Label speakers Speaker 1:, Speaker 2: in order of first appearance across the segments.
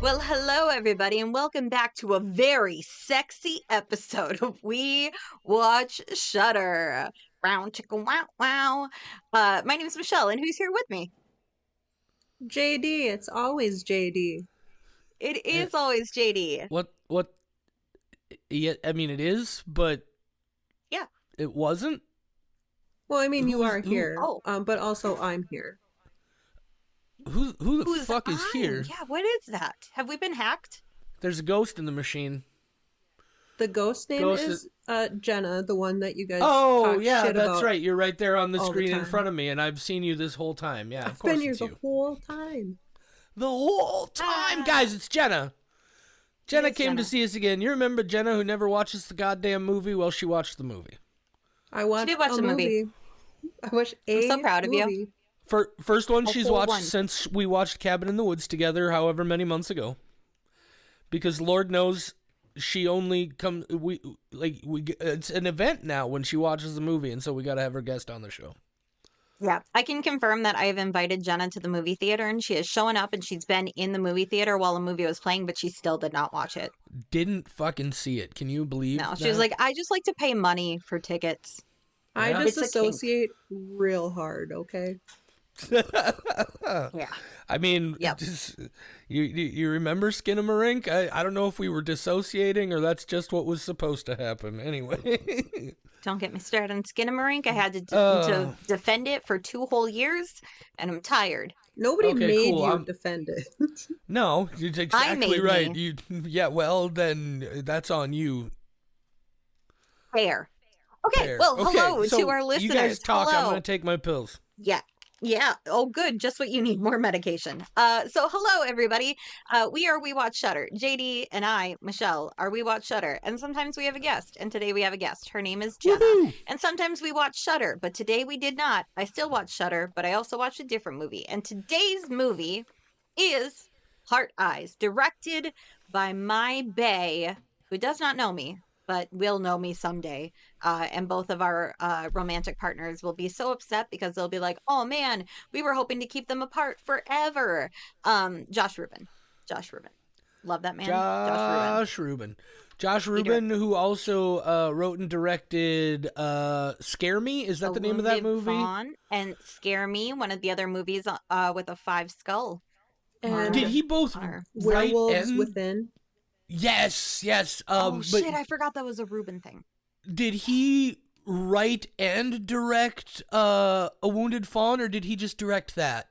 Speaker 1: Well, hello, everybody, and welcome back to a very sexy episode of We Watch Shudder. Round chicka wow wow. My name is Michelle, and who's here with me?
Speaker 2: JD, it's always JD.
Speaker 1: It
Speaker 3: Uh,
Speaker 1: is always JD.
Speaker 3: what? Yeah, I mean it is, but
Speaker 1: Yeah.
Speaker 3: it wasn't.
Speaker 2: Well, I mean, you
Speaker 3: Who's
Speaker 2: are
Speaker 3: who?
Speaker 2: here,
Speaker 1: Oh,
Speaker 2: but also I'm here.
Speaker 3: Who the
Speaker 1: who's
Speaker 3: fuck is
Speaker 1: on?
Speaker 3: here?
Speaker 1: Yeah, what is that? Have we been hacked?
Speaker 3: There's a ghost in the machine.
Speaker 2: The ghost name
Speaker 3: Ghost.
Speaker 2: is Jenna, the one that you guys
Speaker 3: Oh
Speaker 2: talk
Speaker 3: yeah,
Speaker 2: shit
Speaker 3: that's
Speaker 2: about
Speaker 3: right. You're right there on the
Speaker 2: all the
Speaker 3: screen in
Speaker 2: time.
Speaker 3: front of me, and I've seen you this whole time. Yeah, of
Speaker 2: I've been
Speaker 3: course
Speaker 2: here
Speaker 3: it's
Speaker 2: the
Speaker 3: you.
Speaker 2: whole time.
Speaker 3: The whole time,
Speaker 1: Ah,
Speaker 3: guys. It's Jenna.
Speaker 1: it
Speaker 3: Jenna
Speaker 1: is
Speaker 3: came to
Speaker 1: Jenna.
Speaker 3: see us again. You remember Jenna who never watches the goddamn movie? Well, she watched the movie.
Speaker 2: I
Speaker 1: She did
Speaker 2: watched
Speaker 1: watch
Speaker 2: a
Speaker 1: the movie.
Speaker 2: movie. I watched
Speaker 1: I'm so
Speaker 2: a
Speaker 1: proud of you.
Speaker 2: movie.
Speaker 3: First one
Speaker 1: A
Speaker 3: she's
Speaker 1: whole
Speaker 3: watched
Speaker 1: one.
Speaker 3: since we watched Cabin in the Woods together, however many months ago. Because Lord knows she only comes. It's an event now when she watches the movie, and so we got to have her guest on the show.
Speaker 1: Yeah, I can confirm that I have invited Jenna to the movie theater, and she has shown up and she's been in the movie theater while a movie was playing, but she still did not watch it.
Speaker 3: Didn't fucking see it. Can you believe
Speaker 1: No,
Speaker 3: that?
Speaker 1: she was like, I just like to pay money for tickets.
Speaker 2: I
Speaker 3: Yeah.
Speaker 1: It's a kink.
Speaker 2: disassociate real hard, okay?
Speaker 1: Yeah.
Speaker 3: I mean,
Speaker 1: Yep.
Speaker 3: you remember Skinamarink? I don't know if we were dissociating or that's just what was supposed to happen. Anyway.
Speaker 1: Don't get me started on Skinamarink. I had to
Speaker 3: Uh,
Speaker 1: defend it for 2 whole years, and I'm tired.
Speaker 2: Nobody
Speaker 3: Okay,
Speaker 2: made
Speaker 3: cool.
Speaker 2: you defend it.
Speaker 3: No, you're exactly
Speaker 1: made
Speaker 3: right.
Speaker 1: me.
Speaker 3: Yeah, well, then that's on you.
Speaker 1: Fair. Okay,
Speaker 3: There.
Speaker 1: well,
Speaker 3: Okay,
Speaker 1: hello
Speaker 3: so
Speaker 1: to our listeners.
Speaker 3: you guys talk.
Speaker 1: Hello.
Speaker 3: I'm going to take my pills.
Speaker 1: Yeah. Yeah. Oh, good. Just what you need. More medication. So hello, everybody. We Watch Shudder. JD and I, Michelle, are We Watch Shudder. And sometimes we have a guest. And today we have a guest. Her name is Jenna.
Speaker 3: Woohoo!
Speaker 1: And sometimes we watch Shudder. But today we did not. I still watch Shudder, but I also watched a different movie. And today's movie is Heart Eyes, directed by my bae, who does not know me, but will know me someday. And both of our romantic partners will be so upset because they'll be like, oh man, we were hoping to keep them apart forever. Josh Rubin. Josh Rubin. Love that man.
Speaker 3: Josh Rubin. Josh Rubin, who also wrote and directed Scare Me. Is that the name of that
Speaker 1: Wounded
Speaker 3: movie?
Speaker 1: Fawn and Scare Me, one of the other movies with a 5 skull.
Speaker 2: And
Speaker 3: Did he both
Speaker 1: Honor.
Speaker 3: write
Speaker 2: Werewolves
Speaker 3: and...
Speaker 2: Within.
Speaker 3: Yes.
Speaker 1: Oh
Speaker 3: But
Speaker 1: shit, I forgot that was a Rubin thing.
Speaker 3: did he write and direct A Wounded Fawn, or did he just direct that?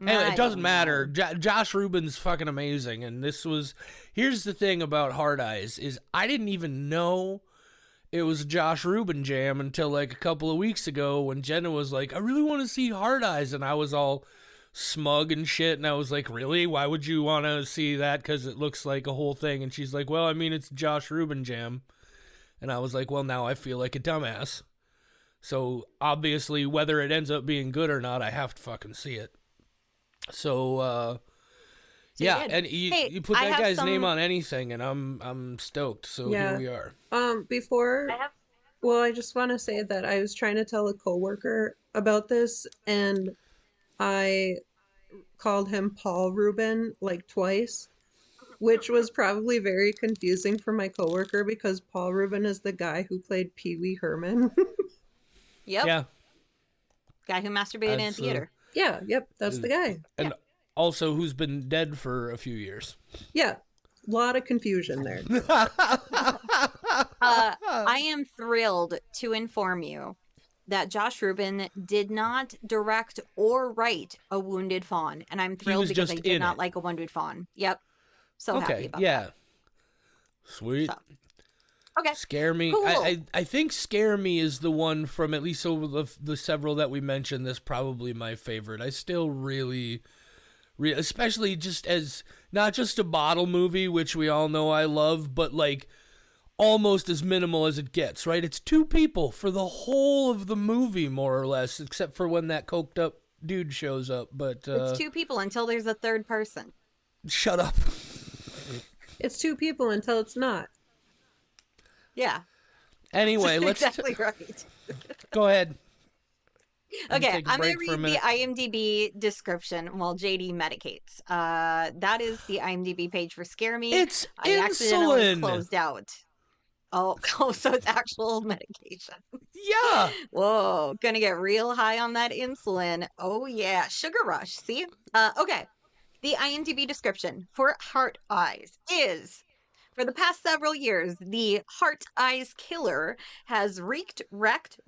Speaker 3: Anyway,
Speaker 1: I
Speaker 3: it doesn't
Speaker 1: don't
Speaker 3: matter.
Speaker 1: know.
Speaker 3: Josh Rubin's fucking amazing, and this was... Here's the thing about Hard Eyes, is I didn't even know it was a Josh Rubin jam until like a couple of weeks ago when Jenna was like, I really want to see Hard Eyes, and I was all smug and shit, and I was like, really? Why would you want to see that? Because it looks like a whole thing. And she's like, well, I mean, it's Josh Rubin jam. And I was like, well, now I feel like a dumbass. So obviously, whether it ends up being good or not, I have to fucking see it. So
Speaker 1: So
Speaker 3: yeah,
Speaker 1: you did.
Speaker 3: and
Speaker 1: Hey,
Speaker 3: you put
Speaker 1: I
Speaker 3: that
Speaker 1: have
Speaker 3: guy's
Speaker 1: some-
Speaker 3: name on anything, and I'm stoked. So
Speaker 2: Yeah.
Speaker 3: here we are.
Speaker 2: Before,
Speaker 1: I have
Speaker 2: well, I just want to say that I was trying to tell a coworker about this, and I called him Paul Rubin like twice, which was probably very confusing for my coworker because Paul Rubin is the guy who played Pee Wee Herman.
Speaker 1: Yep.
Speaker 3: Yeah,
Speaker 1: Guy who masturbated in a
Speaker 3: That's,
Speaker 1: theater.
Speaker 2: Yeah, yep, that's the guy.
Speaker 3: and also who's been dead for a few years.
Speaker 2: Yeah, a lot of confusion there.
Speaker 1: I am thrilled to inform you that Josh Rubin did not direct or write A Wounded Fawn, and I'm thrilled
Speaker 3: was
Speaker 1: because I
Speaker 3: just
Speaker 1: did
Speaker 3: in
Speaker 1: not
Speaker 3: it.
Speaker 1: like A Wounded Fawn. Yep, so happy
Speaker 3: Okay,
Speaker 1: about
Speaker 3: yeah,
Speaker 1: that.
Speaker 3: sweet.
Speaker 1: So, okay,
Speaker 3: Scare Me.
Speaker 1: Cool.
Speaker 3: I think Scare Me is the one from, at least over the several that we mentioned, that's probably my favorite. I still really, especially just as, not just a bottle movie, which we all know I love, but like almost as minimal as it gets, right? It's two people for the whole of the movie, more or less, except for when that coked up dude shows up. But
Speaker 1: it's 2 people until there's a 3rd person.
Speaker 3: shut up.
Speaker 2: It's 2 people until it's not.
Speaker 1: Yeah,
Speaker 3: Anyway, let's
Speaker 1: exactly right.
Speaker 3: go ahead. and
Speaker 1: Okay,
Speaker 3: take a
Speaker 1: I'm gonna
Speaker 3: break for a
Speaker 1: read the
Speaker 3: minute.
Speaker 1: IMDb description while JD medicates. That is the IMDb page for Scare Me.
Speaker 3: It's
Speaker 1: I accidentally
Speaker 3: insulin.
Speaker 1: closed out. Oh, oh, so it's actual medication.
Speaker 3: Yeah.
Speaker 1: Whoa, gonna get real high on that insulin. Oh yeah, sugar rush. See? Okay. The IMDb description for Heart Eyes is: for the past several years, the Heart Eyes killer has wrecked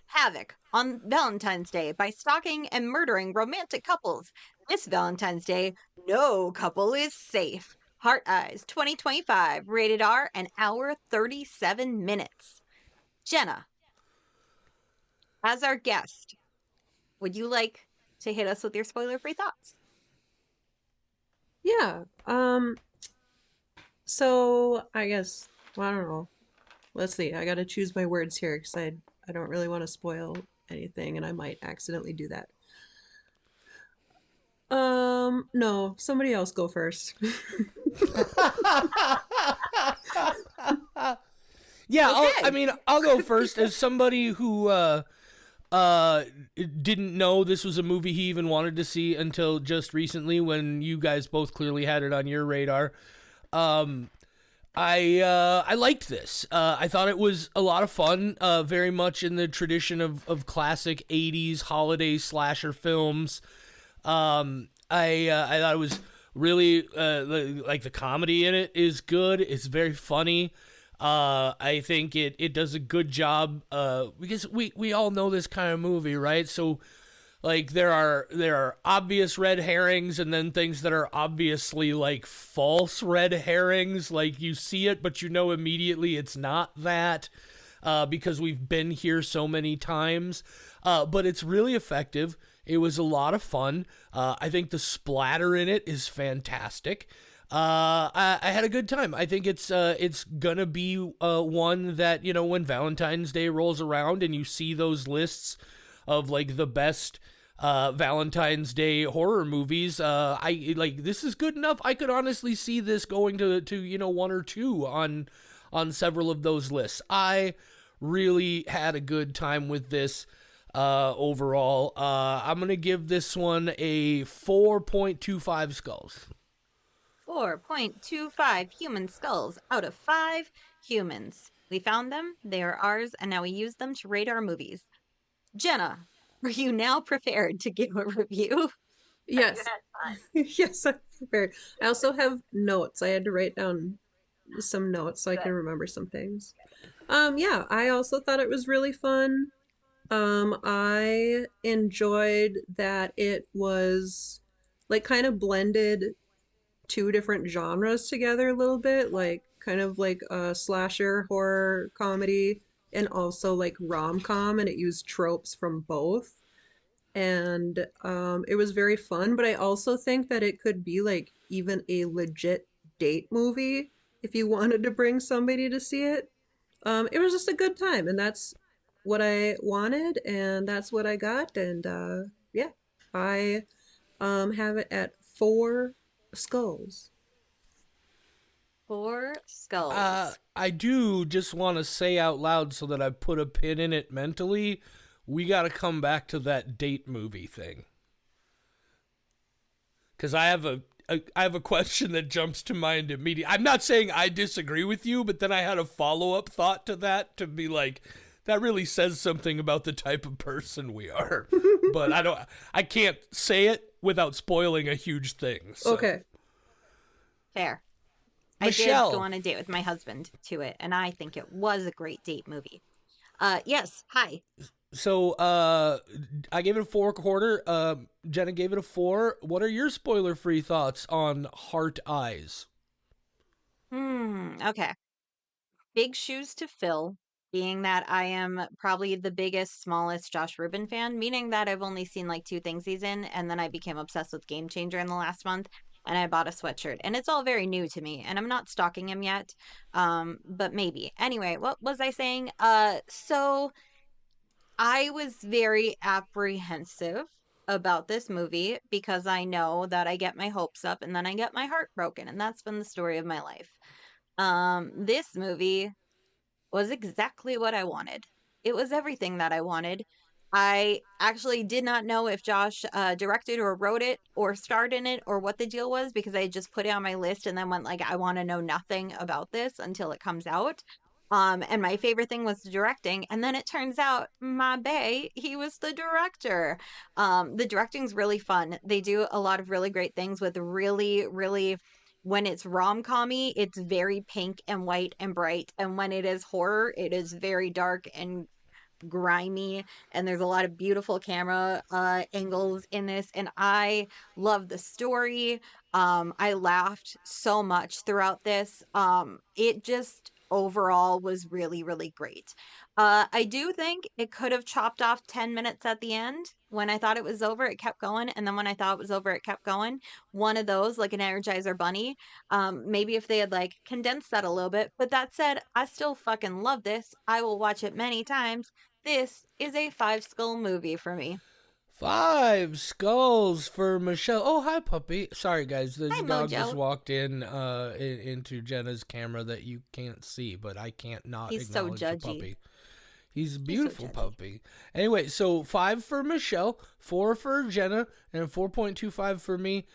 Speaker 1: havoc on Valentine's Day by stalking and murdering romantic couples. This Valentine's Day, no couple is safe. Heart Eyes 2025, rated R, an hour 37 minutes. Jenna, as our guest, would you like to hit us with your spoiler free thoughts?
Speaker 2: Yeah. So I guess, well, I don't know. Let's see. I gotta choose my words here because I don't really want to spoil anything, and I might accidentally do that. No, somebody else go first.
Speaker 3: Yeah, I
Speaker 1: Okay.
Speaker 3: mean, I'll go first as somebody who didn't know this was a movie he even wanted to see until just recently when you guys both clearly had it on your radar. Um I liked this. I thought it was a lot of fun, very much in the tradition of classic 80s holiday slasher films. I thought it was really like the comedy in it is good. It's very funny. I think it does a good job because we all know this kind of movie, right? So like there are obvious red herrings and then things that are obviously like false red herrings. Like you see it, but you know immediately it's not that because we've been here so many times. But it's really effective. It was a lot of fun. I think the splatter in it is fantastic. I had a good time. I think it's gonna be one that, you know, when Valentine's Day rolls around and you see those lists of like the best Valentine's Day horror movies, I like this is good enough. I could honestly see this going to you know one or two on several of those lists. I really had a good time with this overall. I'm gonna give this one a 4.25 skulls.
Speaker 1: 4.25 human skulls out of 5 humans. We found them, they are ours, and now we use them to rate our movies. Jenna, are you now prepared to give a review? Have you
Speaker 2: Yes.
Speaker 1: had fun?
Speaker 2: Yes, I'm prepared. I also have notes. I had to write down some notes so I can
Speaker 1: Good.
Speaker 2: remember some things. Yeah, I also thought it was really fun. I enjoyed that it was like kind of blended two different genres together a little bit, like kind of like a slasher horror comedy and also like rom-com, and it used tropes from both. And it was very fun, but I also think that it could be like even a legit date movie if you wanted to bring somebody to see it. It was just a good time, and that's what I wanted, and that's what I got, and yeah, I have it at 4 skulls.
Speaker 1: 4 skulls.
Speaker 3: I do just want to say out loud so that I put a pin in it mentally. We got to come back to that date movie thing because I have a question that jumps to mind immediately. I'm not saying I disagree with you, but then I had a follow up thought to that to be like, that really says something about the type of person we are. But I can't say it without spoiling a huge thing. So.
Speaker 2: Okay.
Speaker 1: Fair. I did
Speaker 3: Michelle.
Speaker 1: go on a date with my husband to it, and I think it was a great date movie. Yes, hi.
Speaker 3: So I gave it a 4 1/4. Jenna gave it a 4. What are your spoiler free thoughts on Heart Eyes?
Speaker 1: Okay. Big shoes to fill, being that I am probably the biggest, smallest Josh Rubin fan, meaning that I've only seen like 2 things he's in, and then I became obsessed with Game Changer in the last month, and I bought a sweatshirt. And it's all very new to me, and I'm not stalking him yet. But maybe. Anyway, what was I saying? So I was very apprehensive about this movie because I know that I get my hopes up and then I get my heart broken, and that's been the story of my life. This movie was exactly what I wanted. It was everything that I wanted. I actually did not know if Josh directed or wrote it or starred in it or what the deal was because I just put it on my list and then went like, I want to know nothing about this until it comes out. And my favorite thing was the directing. And then it turns out my bae, he was the director. The directing's really fun. They do a lot of really great things with really, really, when it's rom-commy, it's very pink and white and bright. And when it is horror, it is very dark and grimy, and there's a lot of beautiful camera angles in this, and I love the story. I laughed so much throughout this. It just overall was really, really great. I do think it could have chopped off 10 minutes at the end. When I thought it was over, it kept going, and then when I thought it was over, it kept going. One of those, like an Energizer Bunny. Maybe if they had like condensed that a little bit. But that said, I still fucking love this. I will watch it many times. This is a 5 skull movie for me.
Speaker 3: 5 skulls for Michelle. Oh, hi, puppy. Sorry, guys. This
Speaker 1: Hi,
Speaker 3: dog
Speaker 1: Mojo.
Speaker 3: just walked into Jenna's camera that you can't see, but I can't not
Speaker 1: He's so
Speaker 3: acknowledge the
Speaker 1: judgy.
Speaker 3: puppy. He's a beautiful
Speaker 1: judgy.
Speaker 3: puppy. Anyway, so 5 for Michelle, 4 for Jenna, and 4.25 for me.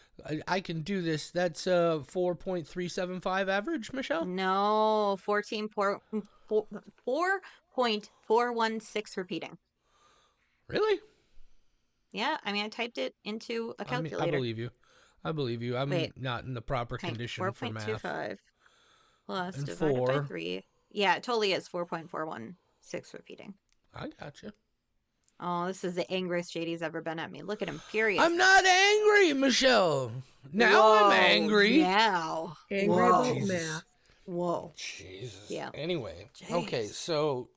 Speaker 3: I can do this. That's 4.375 average, Michelle?
Speaker 1: No, 4.416 repeating.
Speaker 3: Really?
Speaker 1: Yeah, I mean, I typed it into a
Speaker 3: I
Speaker 1: calculator.
Speaker 3: believe you. I believe you. I'm
Speaker 1: Wait.
Speaker 3: not in the proper condition for math.
Speaker 1: 4.25 plus
Speaker 3: And
Speaker 1: divided by
Speaker 3: 4.
Speaker 1: 3. Yeah, it totally is 4.416 repeating.
Speaker 3: I gotcha.
Speaker 1: Oh, this is the angriest Shady's ever been at me. Look at him, furious.
Speaker 3: I'm not angry, Michelle. Now
Speaker 1: Whoa,
Speaker 3: I'm angry.
Speaker 1: Now.
Speaker 2: Angry
Speaker 1: Whoa.
Speaker 2: about
Speaker 3: Jesus.
Speaker 2: math.
Speaker 1: Whoa.
Speaker 3: Jesus.
Speaker 1: Yeah.
Speaker 3: Anyway.
Speaker 1: Jeez.
Speaker 3: Okay, so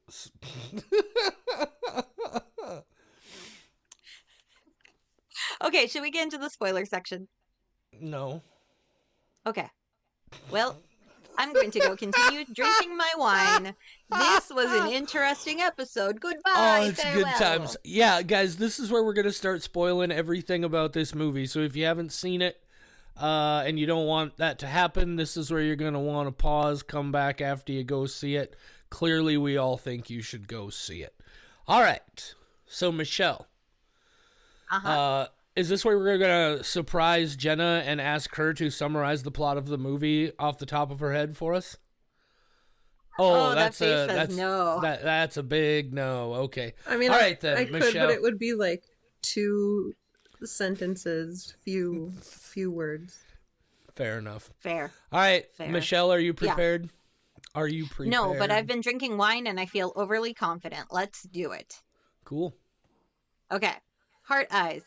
Speaker 1: Okay, should we get into the spoiler section?
Speaker 3: no.
Speaker 1: Okay. Well, I'm going to go continue drinking my wine. This was an interesting episode. Goodbye.
Speaker 3: Oh, it's
Speaker 1: farewell.
Speaker 3: good times. Yeah, guys, this is where we're gonna start spoiling everything about this movie. So if you haven't seen it, and you don't want that to happen, this is where you're gonna want to pause, come back after you go see it. Clearly, we all think you should go see it. All right. So Michelle, is this where we're gonna surprise Jenna and ask her to summarize the plot of the movie off the top of her head for us?
Speaker 1: Oh, that face says no.
Speaker 3: That's a big no. Okay.
Speaker 2: I mean,
Speaker 3: all right then,
Speaker 2: I could,
Speaker 3: Michelle.
Speaker 2: but it would be like 2 sentences, few words.
Speaker 3: Fair enough.
Speaker 1: Fair.
Speaker 3: All right,
Speaker 1: Fair.
Speaker 3: Michelle, are you prepared? Are you prepared?
Speaker 1: No, but I've been drinking wine and I feel overly confident. Let's do it.
Speaker 3: Cool.
Speaker 1: Okay. Heart Eyes.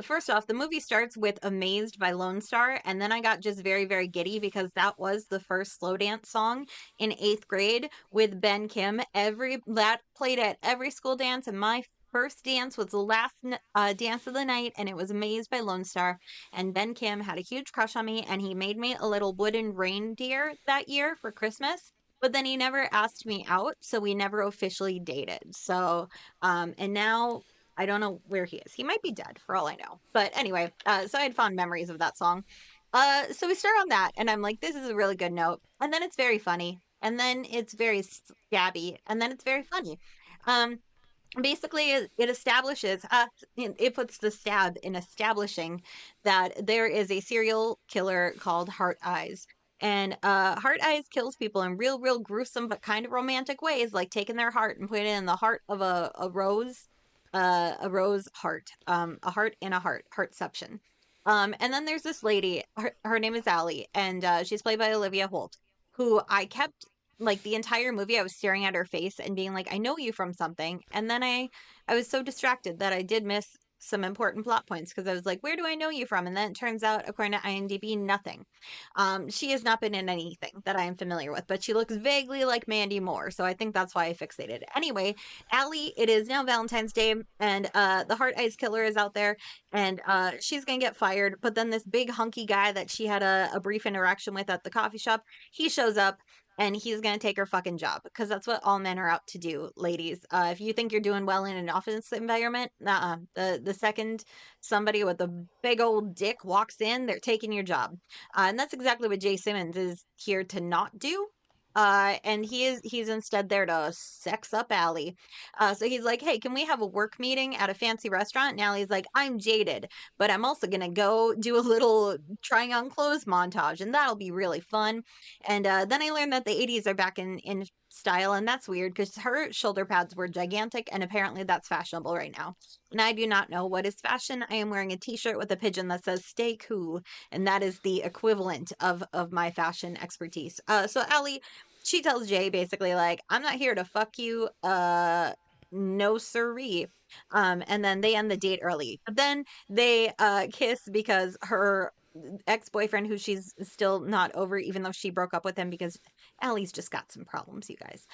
Speaker 1: First off, the movie starts with Amazed by Lone Star, and then I got just very, very giddy because that was the first slow dance song in 8th grade with Ben Kim. That played at every school dance, and my first dance was the last dance of the night, and it was Amazed by Lone Star. And Ben Kim had a huge crush on me, and he made me a little wooden reindeer that year for Christmas. But then he never asked me out, so we never officially dated. So, and now I don't know where he is. He might be dead for all I know. But anyway, so I had fond memories of that song. So we start on that, and I'm like, this is a really good note. And then it's very funny. And then it's very scabby. And then it's very funny. Basically, it establishes, it puts the stab in establishing that there is a serial killer called Heart Eyes. And Heart Eyes kills people in real, real gruesome but kind of romantic ways, like taking their heart and putting it in the heart of a rose heart, a heart in a heartception. And then there's this lady, her name is Allie, and she's played by Olivia Holt, who I kept, like, the entire movie I was staring at her face and being like, I know you from something. And then I was so distracted that I did miss some important plot points because I was like, where do I know you from? And then it turns out, according to IMDb, nothing. She has not been in anything that I am familiar with, but she looks vaguely like Mandy Moore, so I think that's why I fixated. Anyway, Allie, it is now Valentine's Day, and the Heart Eyes killer is out there, and she's gonna get fired, but then this big hunky guy that she had a brief interaction with at the coffee shop, he shows up, and he's gonna take her fucking job, because that's what all men are out to do, ladies. If you think you're doing well in an office environment, the second somebody with a big old dick walks in, they're taking your job. And that's exactly what Jay Simmons is here to not do. and he's instead there to sex up Allie. So he's like, hey, can we have a work meeting at a fancy restaurant? And Allie's like, I'm jaded, but I'm also gonna go do a little trying on clothes montage, and that'll be really fun. And then I learned that the 80s are back in style, and that's weird because her shoulder pads were gigantic, and apparently that's fashionable right now. And I do not know what is fashion. I am wearing a t-shirt with a pigeon that says "Stay cool," and that is the equivalent of my fashion expertise. So Allie, she tells Jay basically like, I'm not here to fuck you. No siree. And then they end the date early. But then they kiss because her ex-boyfriend, who she's still not over, even though she broke up with him because Allie's just got some problems, you guys.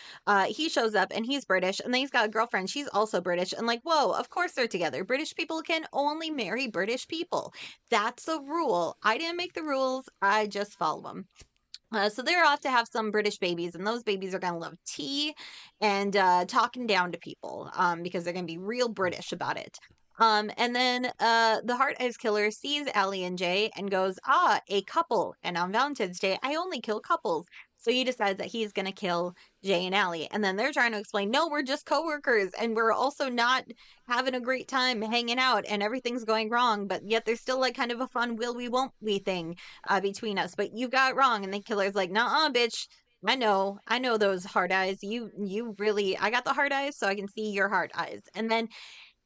Speaker 1: He shows up and he's British, and then he's got a girlfriend. She's also British, and like, whoa, of course they're together. British people can only marry British people. That's a rule. I didn't make the rules. I just follow them. So they're off to have some British babies, and those babies are going to love tea and talking down to people because they're going to be real British about it. And then the Heart Eyes Killer sees Allie and Jay and goes, ah, a couple. And on Valentine's Day, I only kill couples. So he decides that he's going to kill Jay and Allie. And then they're trying to explain, no, we're just coworkers. And we're also not having a great time hanging out and everything's going wrong. But yet there's still like kind of a fun will we, won't we thing between us. But you got it wrong. And the killer's like, nah, bitch. I know those hard eyes. You really, I got the hard eyes, so I can see your hard eyes. And then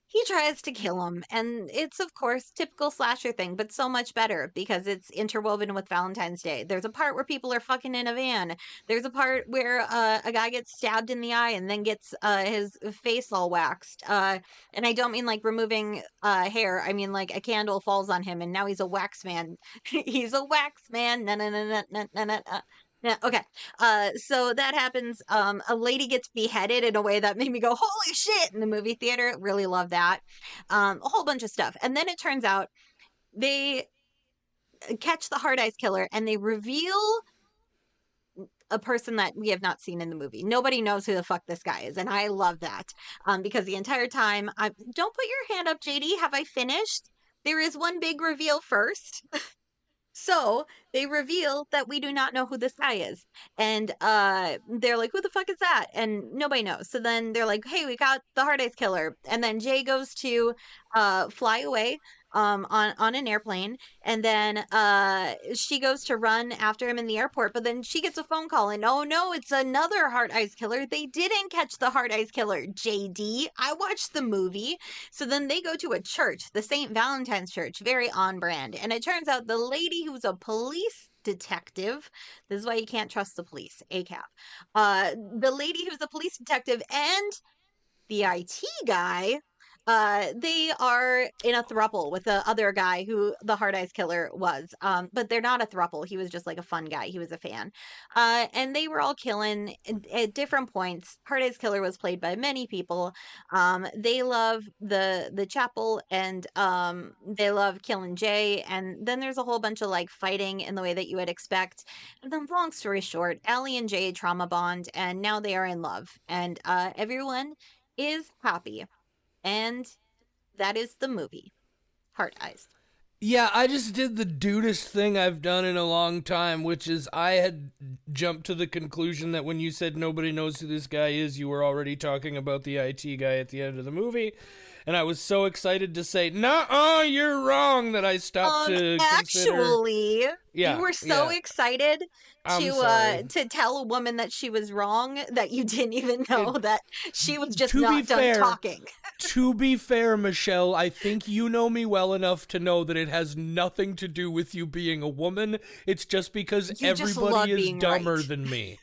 Speaker 1: he tries to kill him, and it's of course typical slasher thing, but so much better because it's interwoven with Valentine's Day. There's a part where people are fucking in a van. There's a part where a guy gets stabbed in the eye and then gets his face all waxed. And I don't mean like removing hair. I mean like a candle falls on him and now he's a wax man. He's a wax man. Na na na na na na na. Yeah, okay. So that happens. A lady gets beheaded in a way that made me go, holy shit, in the movie theater. Really love that. A whole bunch of stuff. And then it turns out they catch the Hard Eyes Killer and they reveal a person that we have not seen in the movie. Nobody knows who the fuck this guy is. And I love that. Because the entire time, don't put your hand up, JD. Have I finished? There is one big reveal first. So they reveal that we do not know who this guy is. And they're like, who the fuck is that? And nobody knows. So then they're like, hey, we got the Hard Eyes Killer. And then Jay goes to fly away on an airplane. And then she goes to run after him in the airport. But then she gets a phone call and, oh no, it's another Hard Eyes Killer. They didn't catch the Hard Eyes Killer, JD. I watched the movie. So then they go to a church, the St. Valentine's Church, very on brand. And it turns out the lady who's a police detective, this is why you can't trust the police, ACAP. The lady who's a police detective and the IT guy, they are in a throuple with the other guy who the Hard Eyes Killer was. But they're not a throuple. He was just like a fun guy. He was a fan. And they were all killing at different points. Hard Eyes Killer was played by many people. They love the chapel and they love killing Jay. And then there's a whole bunch of like fighting in the way that you would expect. And then long story short, Allie and Jay trauma bond and now they are in love. And everyone is happy. And that is the movie, Heart Eyes.
Speaker 3: Yeah, I just did the dudest thing I've done in a long time, which is I had jumped to the conclusion that when you said nobody knows who this guy is, you were already talking about the IT guy at the end of the movie. And I was so excited to say, "Nuh-uh, you're wrong," that I stopped to
Speaker 1: actually,
Speaker 3: consider. Yeah,
Speaker 1: you were so excited
Speaker 3: to
Speaker 1: to tell a woman that she was wrong that you didn't even know that she was just
Speaker 3: to
Speaker 1: not
Speaker 3: be
Speaker 1: done
Speaker 3: fair,
Speaker 1: talking.
Speaker 3: To be fair, Michelle, I think you know me well enough to know that it has nothing to do with you being a woman. It's just because
Speaker 1: You just love
Speaker 3: everybody is
Speaker 1: being
Speaker 3: dumber
Speaker 1: right.
Speaker 3: than me.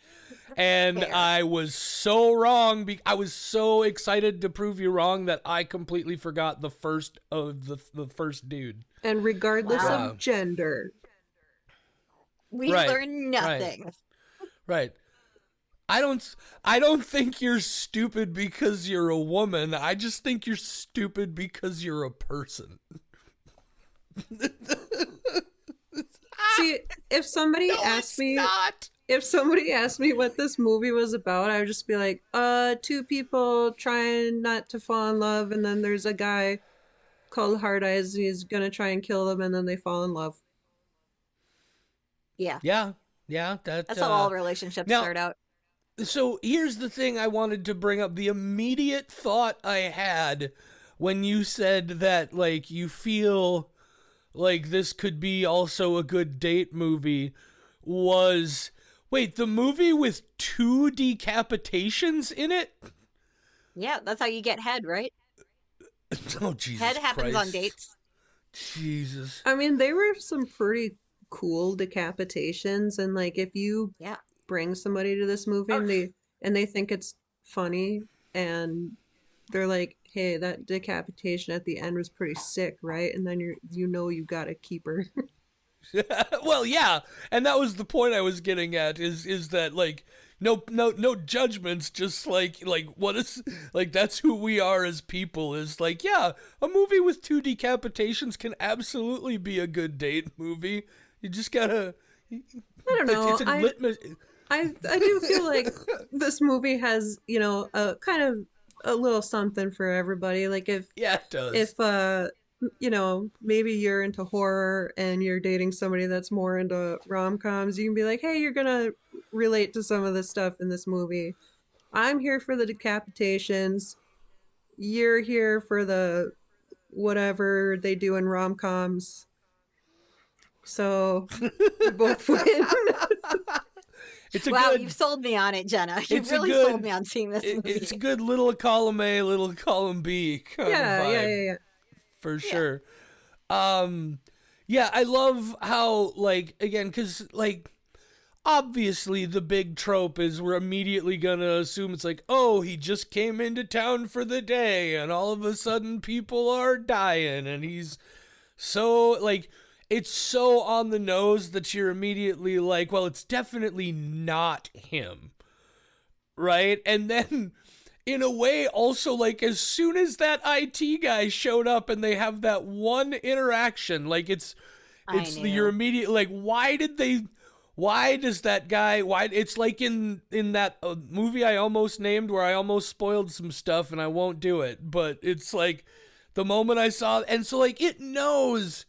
Speaker 3: And
Speaker 1: Fair.
Speaker 3: I was so wrong. I was so excited to prove you wrong that I completely forgot the first of the first dude.
Speaker 2: And regardless
Speaker 1: Wow.
Speaker 2: of gender.
Speaker 1: We
Speaker 3: Right,
Speaker 1: learned nothing.
Speaker 3: Right. I don't think you're stupid because you're a woman. I just think you're stupid because you're a person.
Speaker 2: See, if somebody asked me
Speaker 3: Not.
Speaker 2: if somebody asked me what this movie was about, I would just be like, two people trying not to fall in love, and then there's a guy called Hard Eyes, and he's gonna try and kill them, and then they fall in love.
Speaker 1: Yeah.
Speaker 3: Yeah.
Speaker 1: That's how all relationships
Speaker 3: now-
Speaker 1: start out.
Speaker 3: So here's the thing I wanted to bring up. The immediate thought I had when you said that, like, you feel like this could be also a good date movie was, wait, the movie with 2 decapitations in it?
Speaker 1: Yeah, that's how you get head, right?
Speaker 3: Oh, Jesus
Speaker 1: Head happens
Speaker 3: Christ.
Speaker 1: on dates.
Speaker 3: Jesus.
Speaker 2: I mean, they were some pretty cool decapitations, and like if you
Speaker 1: Yeah.
Speaker 2: bring somebody to this movie and they think it's funny and they're like, "Hey, that decapitation at the end was pretty sick, right?" And then you got to keep her.
Speaker 3: Well, yeah, and that was the point I was getting at is that, like, no judgments, just like what is, like, that's who we are as people, is like, yeah, a movie with 2 decapitations can absolutely be a good date movie. You just gotta,
Speaker 2: I don't know.
Speaker 3: it's a litmus.
Speaker 2: I do feel like this movie has, a kind of a little something for everybody. Like
Speaker 3: Yeah, it does.
Speaker 2: if maybe you're into horror and you're dating somebody that's more into rom-coms, you can be like, "Hey, you're going to relate to some of the stuff in this movie. I'm here for the decapitations. You're here for the whatever they do in rom-coms." So, we both win.
Speaker 3: It's a
Speaker 1: Wow,
Speaker 3: good,
Speaker 1: you've sold me on it, Jenna. You
Speaker 3: it's a
Speaker 1: really
Speaker 3: good-
Speaker 1: sold me on seeing this movie.
Speaker 3: it's a good little column A, little column B kind of vibe.
Speaker 2: Yeah.
Speaker 3: For sure. Yeah, I love how, like, again, because, like, obviously the big trope is we're immediately gonna assume it's like, oh, he just came into town for the day and all of a sudden people are dying and he's so, like, it's so on the nose that you're immediately like, well, it's definitely not him, right? And then in a way also, like, as soon as that IT guy showed up and they have that one interaction, like, you're immediate, like, why does that guy, it's like in that movie I almost named where I almost spoiled some stuff and I won't do it, but it's like the moment I saw, and so, like, it knows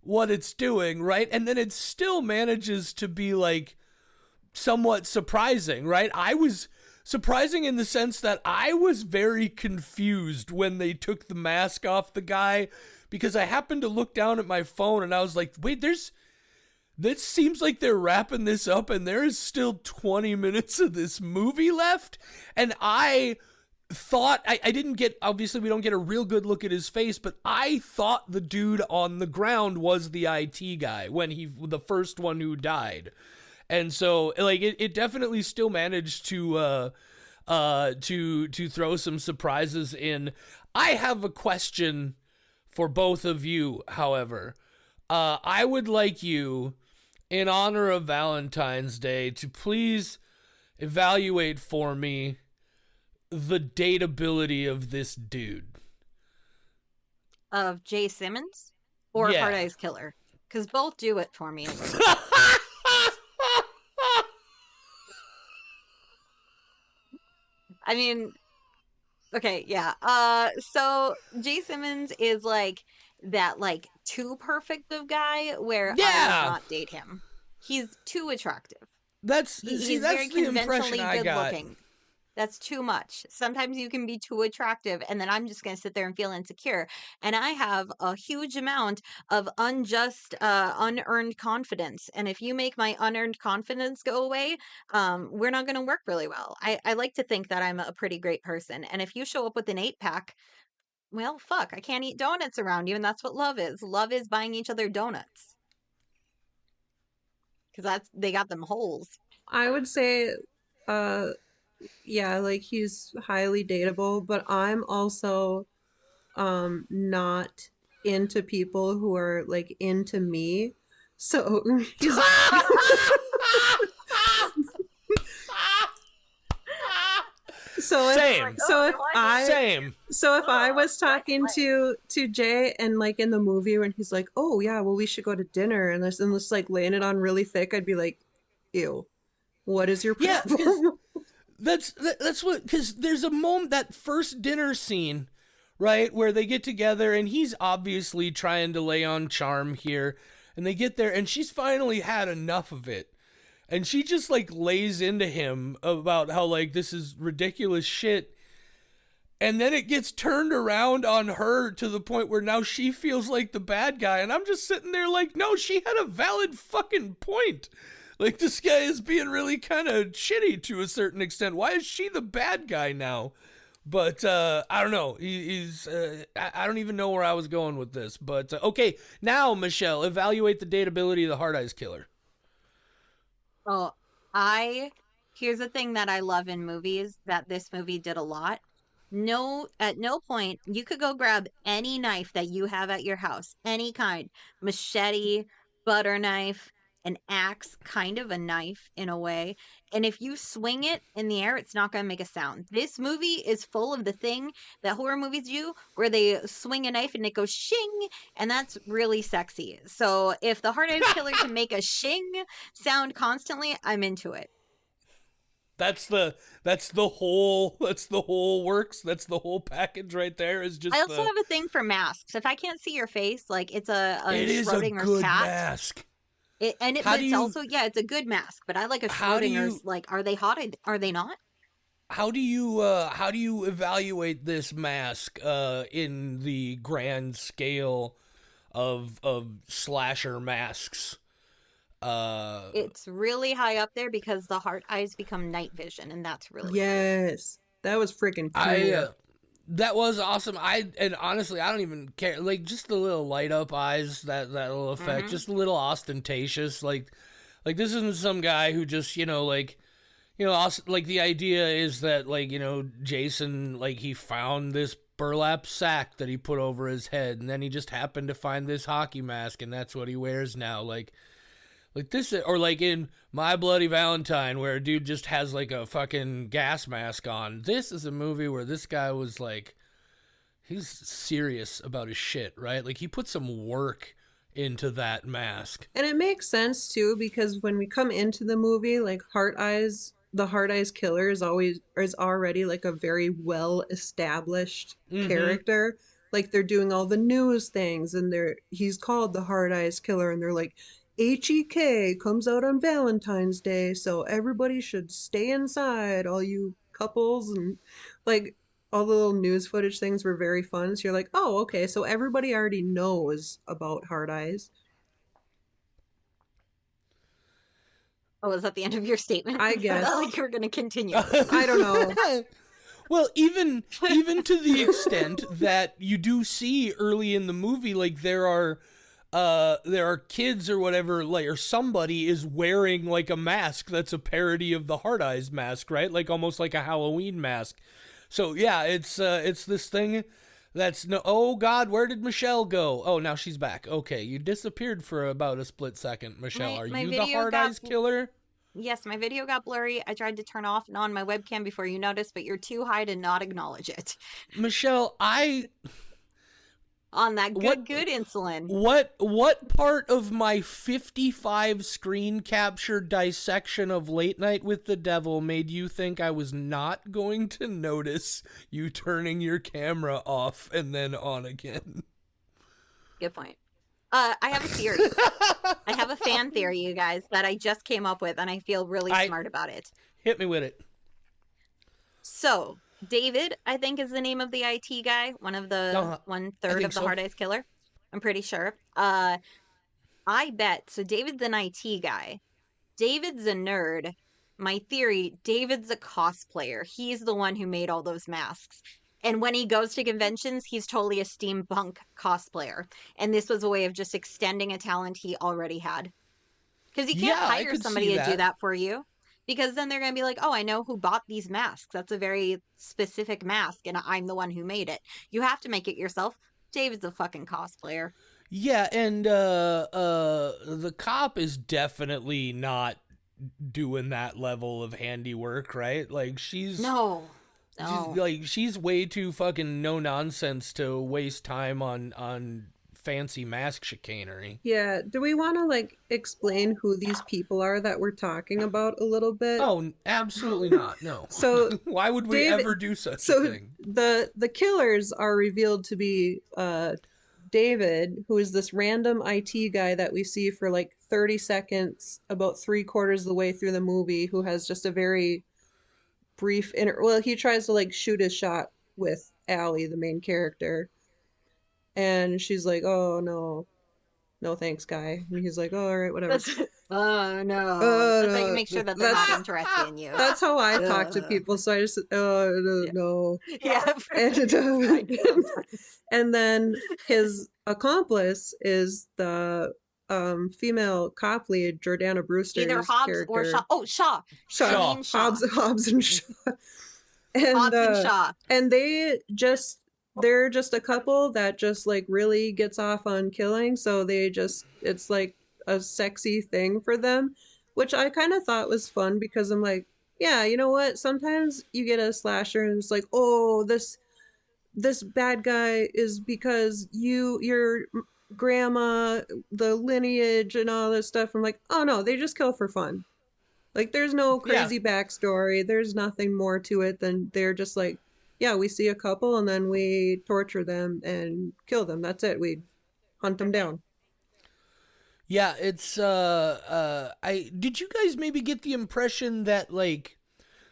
Speaker 3: what it's doing, right? And then it still manages to be, like, somewhat surprising, right? I was surprising in the sense that I was very confused when they took the mask off the guy, because I happened to look down at my phone and I was like, wait, this seems like they're wrapping this up and there is still 20 minutes of this movie left. And I thought, I didn't get, obviously we don't get a real good look at his face, but I thought the dude on the ground was the IT guy when the first one who died. And so, like, it definitely still managed to throw some surprises in. I have a question for both of you, however. I would like you, in honor of Valentine's Day, to please evaluate for me the dateability of this dude.
Speaker 1: Of Jay Simmons or
Speaker 3: Yeah.
Speaker 1: Hard Eyes Killer? Because both do it for me. I mean, okay, yeah. So Jay Simmons is like that, like, too perfect of guy where I
Speaker 3: Yeah.
Speaker 1: would not date him. He's too attractive.
Speaker 3: That's
Speaker 1: He's
Speaker 3: that's
Speaker 1: very
Speaker 3: the impression
Speaker 1: conventionally
Speaker 3: I
Speaker 1: good
Speaker 3: got.
Speaker 1: looking. That's too much. Sometimes you can be too attractive, and then I'm just going to sit there and feel insecure. And I have a huge amount of unjust, unearned confidence. And if you make my unearned confidence go away, we're not going to work really well. I like to think that I'm a pretty great person. And if you show up with an 8-pack, well, fuck, I can't eat donuts around you. And that's what love is. Love is buying each other donuts. Because they got them holes.
Speaker 2: I would say, yeah, like he's highly dateable, but I'm also not into people who are like into me. So he's so
Speaker 3: Same.
Speaker 2: if I was talking to Jay and like in the movie when he's like, "Oh yeah, well we should go to dinner," and this like laying it on really thick, I'd be like, "Ew, what is your
Speaker 3: Yeah,
Speaker 2: problem?"
Speaker 3: That's what, because there's a moment, that first dinner scene, right, where they get together and he's obviously trying to lay on charm here, and they get there and she's finally had enough of it, And she just like lays into him about how like this is ridiculous shit. And then it gets turned around on her to the point where now she feels like the bad guy. And I'm just sitting there like, no, she had a valid fucking point. Like, this guy is being really kind of shitty to a certain extent. Why is she the bad guy now? But I don't know. I don't even know where I was going with this. But okay, now, Michelle, evaluate the dateability of the Hard Eyes Killer.
Speaker 1: Oh, here's the thing that I love in movies that this movie did a lot. At no point, you could go grab any knife that you have at your house, any kind, machete, butter knife, an axe, kind of a knife in a way. And if you swing it in the air, it's not going to make a sound. This movie is full of the thing that horror movies do where they swing a knife and it goes shing, and that's really sexy. So if the Hard Eyes Killer can make a shing sound constantly, I'm into it.
Speaker 3: That's the whole works. That's the whole package right there. Is just.
Speaker 1: I also have a thing for masks. If I can't see your face, like it's
Speaker 3: it is a
Speaker 1: Schrodinger's
Speaker 3: good
Speaker 1: cat.
Speaker 3: mask.
Speaker 1: It's a good mask, but I like a Schrodinger's. Like, are they hot? Are they not?
Speaker 3: How do you evaluate this mask in the grand scale of slasher masks?
Speaker 1: It's really high up there because the heart eyes become night vision, and that's really
Speaker 2: yes, that was freaking cool.
Speaker 3: That was awesome. And honestly, I don't even care. Like, just the little light up eyes, that little effect, just a little ostentatious. Like this isn't some guy who just like the idea is that Jason, like, he found this burlap sack that he put over his head, and then he just happened to find this hockey mask, and that's what he wears now. Like this, or like in My Bloody Valentine, where a dude just has like a fucking gas mask on. This is a movie where this guy was like, he's serious about his shit, right? Like, he put some work into that mask.
Speaker 2: And it makes sense too, because when we come into the movie, like, the Hard Eyes Killer is already like a very well established character. Like, they're doing all the news things, and he's called the Hard Eyes Killer, and they're like, HEK comes out on Valentine's Day, so everybody should stay inside, all you couples, and like all the little news footage things were very fun. So you're like, oh, okay, so everybody already knows about Hard Eyes.
Speaker 1: Oh, is that the end of your statement?
Speaker 2: I guess.
Speaker 1: I felt like you were going to continue.
Speaker 2: I don't know.
Speaker 3: Well, even to the extent that you do see early in the movie, like, there are kids or whatever, like, or somebody is wearing like a mask that's a parody of the Hard Eyes mask, right? Like, almost like a Halloween mask. So yeah, it's this thing that's oh God, where did Michelle go? Oh, now she's back. Okay, you disappeared for about a split second, Michelle. Are you the Hard Eyes Killer?
Speaker 1: Yes, my video got blurry. I tried to turn off and on my webcam before you noticed, but you're too high to not acknowledge it.
Speaker 3: Michelle,
Speaker 1: on that good insulin.
Speaker 3: What part of my 55 screen capture dissection of Late Night with the Devil made you think I was not going to notice you turning your camera off and then on again?
Speaker 1: Good point. I have a theory. I have a fan theory, you guys, that I just came up with, and I feel really smart about it.
Speaker 3: Hit me with it.
Speaker 1: So, David, I think, is the name of the IT guy, one of the 1/3 of the Hard Eyes Killer. I'm pretty sure. I bet. So David's an IT guy. David's a nerd. My theory, David's a cosplayer. He's the one who made all those masks. And when he goes to conventions, he's totally a steampunk cosplayer. And this was a way of just extending a talent he already had. Because you can't hire somebody to do that for you. Because then they're going to be like, oh, I know who bought these masks. That's a very specific mask, and I'm the one who made it. You have to make it yourself. David's a fucking cosplayer.
Speaker 3: Yeah, and the cop is definitely not doing that level of handiwork, right? Like, she's way too fucking no nonsense to waste time on fancy mask chicanery.
Speaker 2: Yeah, do we want to like explain who these people are that we're talking about a little bit?
Speaker 3: Oh, absolutely not. No.
Speaker 2: So
Speaker 3: why would we ever do such a thing?
Speaker 2: The killers are revealed to be David, who is this random IT guy that we see for like 30 seconds, about 3/4 of the way through the movie, who has just a very brief well, he tries to like shoot his shot with Allie, the main character, and she's like, "Oh no, no thanks, guy." And he's like, "Oh, all right, whatever."
Speaker 1: That's, oh no.
Speaker 2: Oh
Speaker 1: That's how you
Speaker 2: no,
Speaker 1: make sure that they're not interested in you.
Speaker 2: that's how I talk to
Speaker 1: Ugh.
Speaker 2: people. So I just, oh no,
Speaker 1: Yeah.
Speaker 2: no.
Speaker 1: Yeah.
Speaker 2: And,
Speaker 1: Kind of.
Speaker 2: and then his accomplice is the female cop lead, Jordana Brewster's
Speaker 1: Either Hobbs or
Speaker 2: character.
Speaker 1: Shaw. Oh, Shaw.
Speaker 2: Shaw.
Speaker 1: Charlene Shaw.
Speaker 2: Hobbs and Shaw. And
Speaker 1: Hobbs and Shaw.
Speaker 2: and they're just a couple that just like really gets off on killing, so it's like a sexy thing for them, which I kind of thought was fun because I'm like, yeah, you know what? Sometimes you get a slasher and it's like, oh, this bad guy is because your grandma, the lineage and all this stuff. I'm like, oh no, they just kill for fun. Like there's no crazy backstory. There's nothing more to it than they're just like, yeah, we see a couple and then we torture them and kill them. That's it. We hunt them down.
Speaker 3: Yeah, it's I did you guys maybe get the impression that like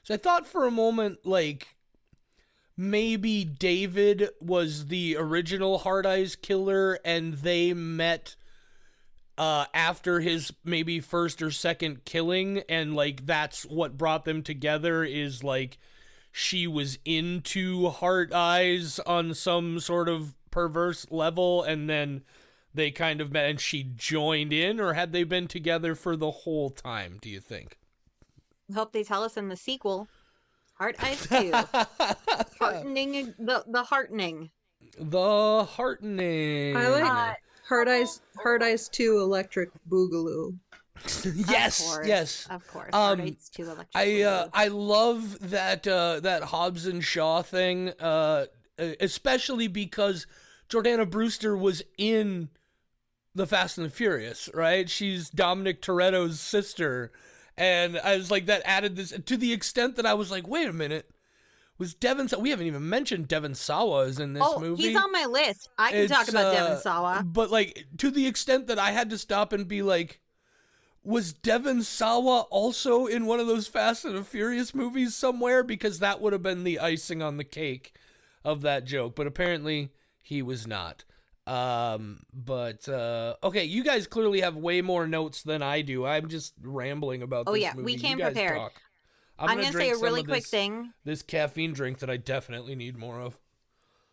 Speaker 3: so I thought for a moment like maybe David was the original Hard Eyes killer and they met after his maybe first or second killing, and like that's what brought them together is like she was into Hard Eyes on some sort of perverse level, and then they kind of met and she joined in, or had they been together for the whole time, do you think?
Speaker 1: Hope they tell us in the sequel. Heart Eyes 2. Heartening, the heartening.
Speaker 3: The heartening.
Speaker 2: I like Hard Eyes 2 Electric Boogaloo.
Speaker 3: Yes, yes.
Speaker 1: Of course. Hard Eyes 2 Electric Boogaloo.
Speaker 3: I love that that Hobbs and Shaw thing, especially because Jordana Brewster was in the Fast and the Furious, right? She's Dominic Toretto's sister. And I was like, that added this to the extent that I was like, wait a minute. Was Devon, we haven't even mentioned Devon Sawa is in this movie.
Speaker 1: He's on my list. I can talk about Devon Sawa.
Speaker 3: But like, to the extent that I had to stop and be like, was Devon Sawa also in one of those Fast and the Furious movies somewhere? Because that would have been the icing on the cake of that joke. But apparently he was not. Okay, you guys clearly have way more notes than I do. I'm just rambling about this movie.
Speaker 1: We came
Speaker 3: you guys
Speaker 1: prepared.
Speaker 3: Talk.
Speaker 1: I'm going to say a really quick thing.
Speaker 3: This caffeine drink that I definitely need more of.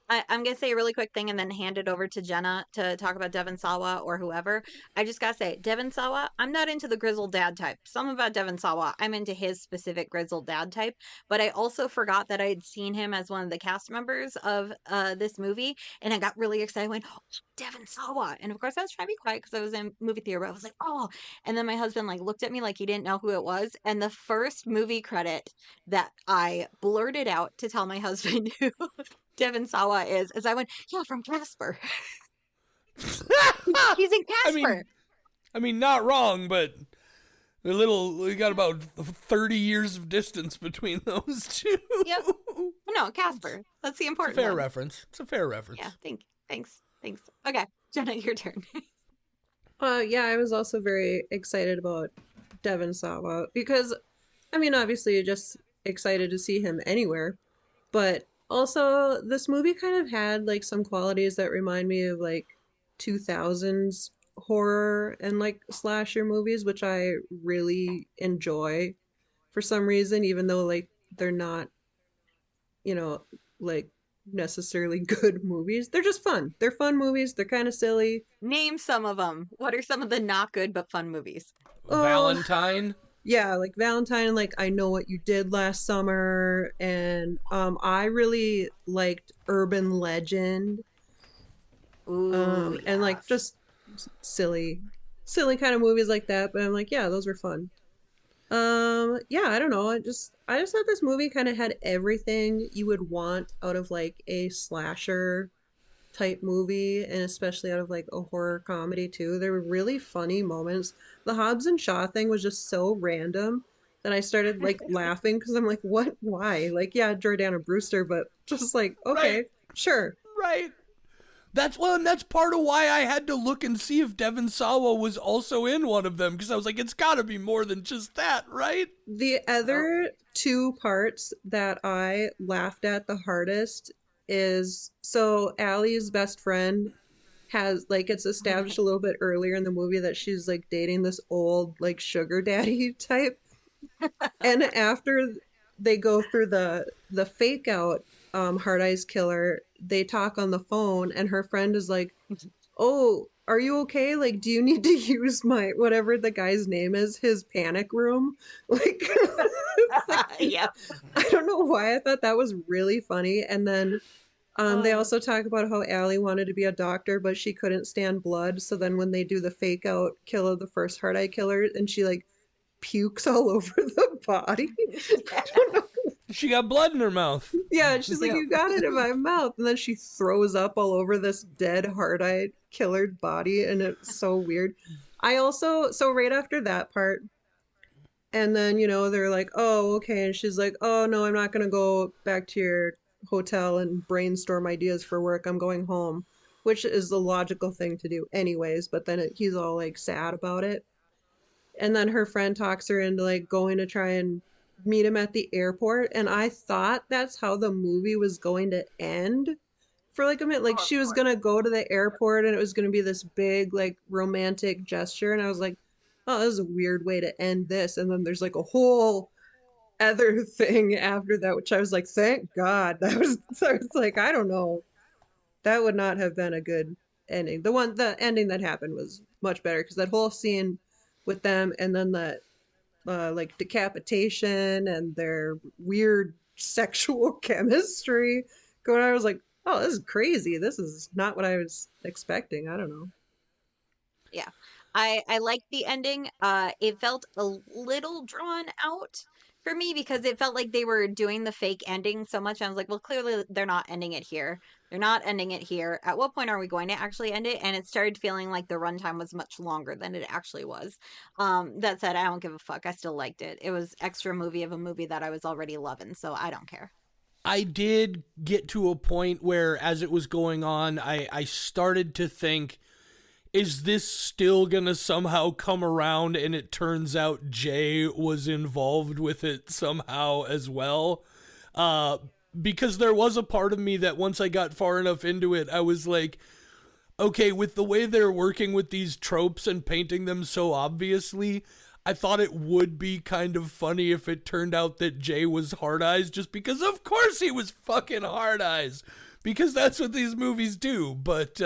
Speaker 1: I'm going to say a really quick thing and then hand it over to Jenna to talk about Devon Sawa or whoever. I just got to say, Devon Sawa, I'm not into the grizzled dad type. Something about Devon Sawa, I'm into his specific grizzled dad type. But I also forgot that I had seen him as one of the cast members of this movie. And I got really excited. I went, oh, Devon Sawa. And of course, I was trying to be quiet because I was in movie theater. But I was like, oh. And then my husband like looked at me like he didn't know who it was. And the first movie credit that I blurted out to tell my husband who Devon Sawa is, as I went, yeah, from Casper. He's in Casper.
Speaker 3: I mean, not wrong, but we got about 30 years of distance between those two.
Speaker 1: Yep. No, Casper. That's the important
Speaker 3: It's a fair
Speaker 1: one.
Speaker 3: reference. It's a fair reference.
Speaker 1: Yeah, thanks. Okay, Jenna, your turn.
Speaker 2: Yeah, I was also very excited about Devon Sawa because, I mean, obviously just excited to see him anywhere, but also this movie kind of had like some qualities that remind me of like 2000s horror and like slasher movies, which I really enjoy for some reason, even though like they're not, like necessarily good movies. They're just fun. They're fun movies. They're kind of silly.
Speaker 1: Name some of them. What are some of the not good but fun movies?
Speaker 3: Valentine.
Speaker 2: Yeah, like Valentine, like I Know What You Did Last Summer, and I really liked Urban Legend.
Speaker 1: Ooh,
Speaker 2: and like just silly kind of movies like that, but I'm like, yeah, those were fun. Yeah, I don't know. I just thought this movie kind of had everything you would want out of like a slasher type movie, and especially out of like a horror comedy too. There were really funny moments. The Hobbs and Shaw thing was just so random that I started like laughing because I'm like, what? Why? Like, yeah, Jordana Brewster, but just like, okay,
Speaker 3: Right.
Speaker 2: sure.
Speaker 3: Right. And that's part of why I had to look and see if Devon Sawa was also in one of them, because I was like, it's got to be more than just that, right?
Speaker 2: The other two parts that I laughed at the hardest is so Allie's best friend has like it's established a little bit earlier in the movie that she's like dating this old like sugar daddy type. And after they go through the fake out Hard Eyes killer, they talk on the phone and her friend is like, "Oh, are you okay? Like, do you need to use my whatever the guy's name is, his panic room?" Like,
Speaker 1: Yeah.
Speaker 2: I don't know why I thought that was really funny. And then they also talk about how Allie wanted to be a doctor, but she couldn't stand blood. So then when they do the fake out kill of the first Hard Eye killer, and she like pukes all over the body. I don't know.
Speaker 3: She got blood in her mouth.
Speaker 2: Yeah, she's like, "You got it in my mouth," and then she throws up all over this dead Hard-Eyed killer body, and it's so weird. I also so right after that part, and then they're like, "Oh, okay," and she's like, "Oh no, I'm not gonna go back to your hotel and brainstorm ideas for work. I'm going home," which is the logical thing to do, anyways. But then he's all like sad about it, and then her friend talks her into like going to try and meet him at the airport, and I thought that's how the movie was going to end for like a minute. Like she was gonna go to the airport and it was gonna be this big like romantic gesture, and I was like, oh, this is a weird way to end this. And then there's like a whole other thing after that, which I was like, thank God. That was so I was like, I don't know, that would not have been a good ending. The ending that happened was much better, because that whole scene with them and then that like decapitation and their weird sexual chemistry going on. I was like, oh, this is crazy. This is not what I was expecting. I don't know.
Speaker 1: Yeah. I liked the ending. It felt a little drawn out for me because it felt like they were doing the fake ending so much. I was like, well, clearly they're not ending it here. They're not ending it here. At what point are we going to actually end it? And it started feeling like the runtime was much longer than it actually was. That said, I don't give a fuck. I still liked it. It was extra movie of a movie that I was already loving, so I don't care.
Speaker 3: I did get to a point where, as it was going on, I started to think, is this still gonna somehow come around? And it turns out Jay was involved with it somehow as well. Because there was a part of me that once I got far enough into it, I was like, okay, with the way they're working with these tropes and painting them so obviously, I thought it would be kind of funny if it turned out that Jay was Hard Eyes, just because of course he was fucking Hard Eyes, because that's what these movies do. But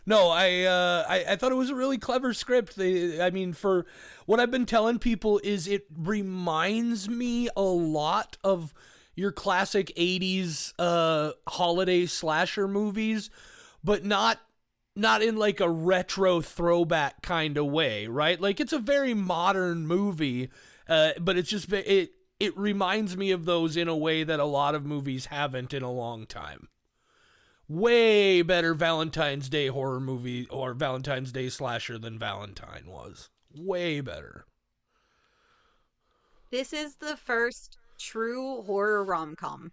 Speaker 3: no, I thought it was a really clever script. I mean, for what I've been telling people is it reminds me a lot of your classic 80s holiday slasher movies, but not in like a retro throwback kind of way, right? Like it's a very modern movie, but it's just it reminds me of those in a way that a lot of movies haven't in a long time. Way better Valentine's Day horror movie or Valentine's Day slasher than Valentine was. Way better.
Speaker 1: This is the first true horror rom-com.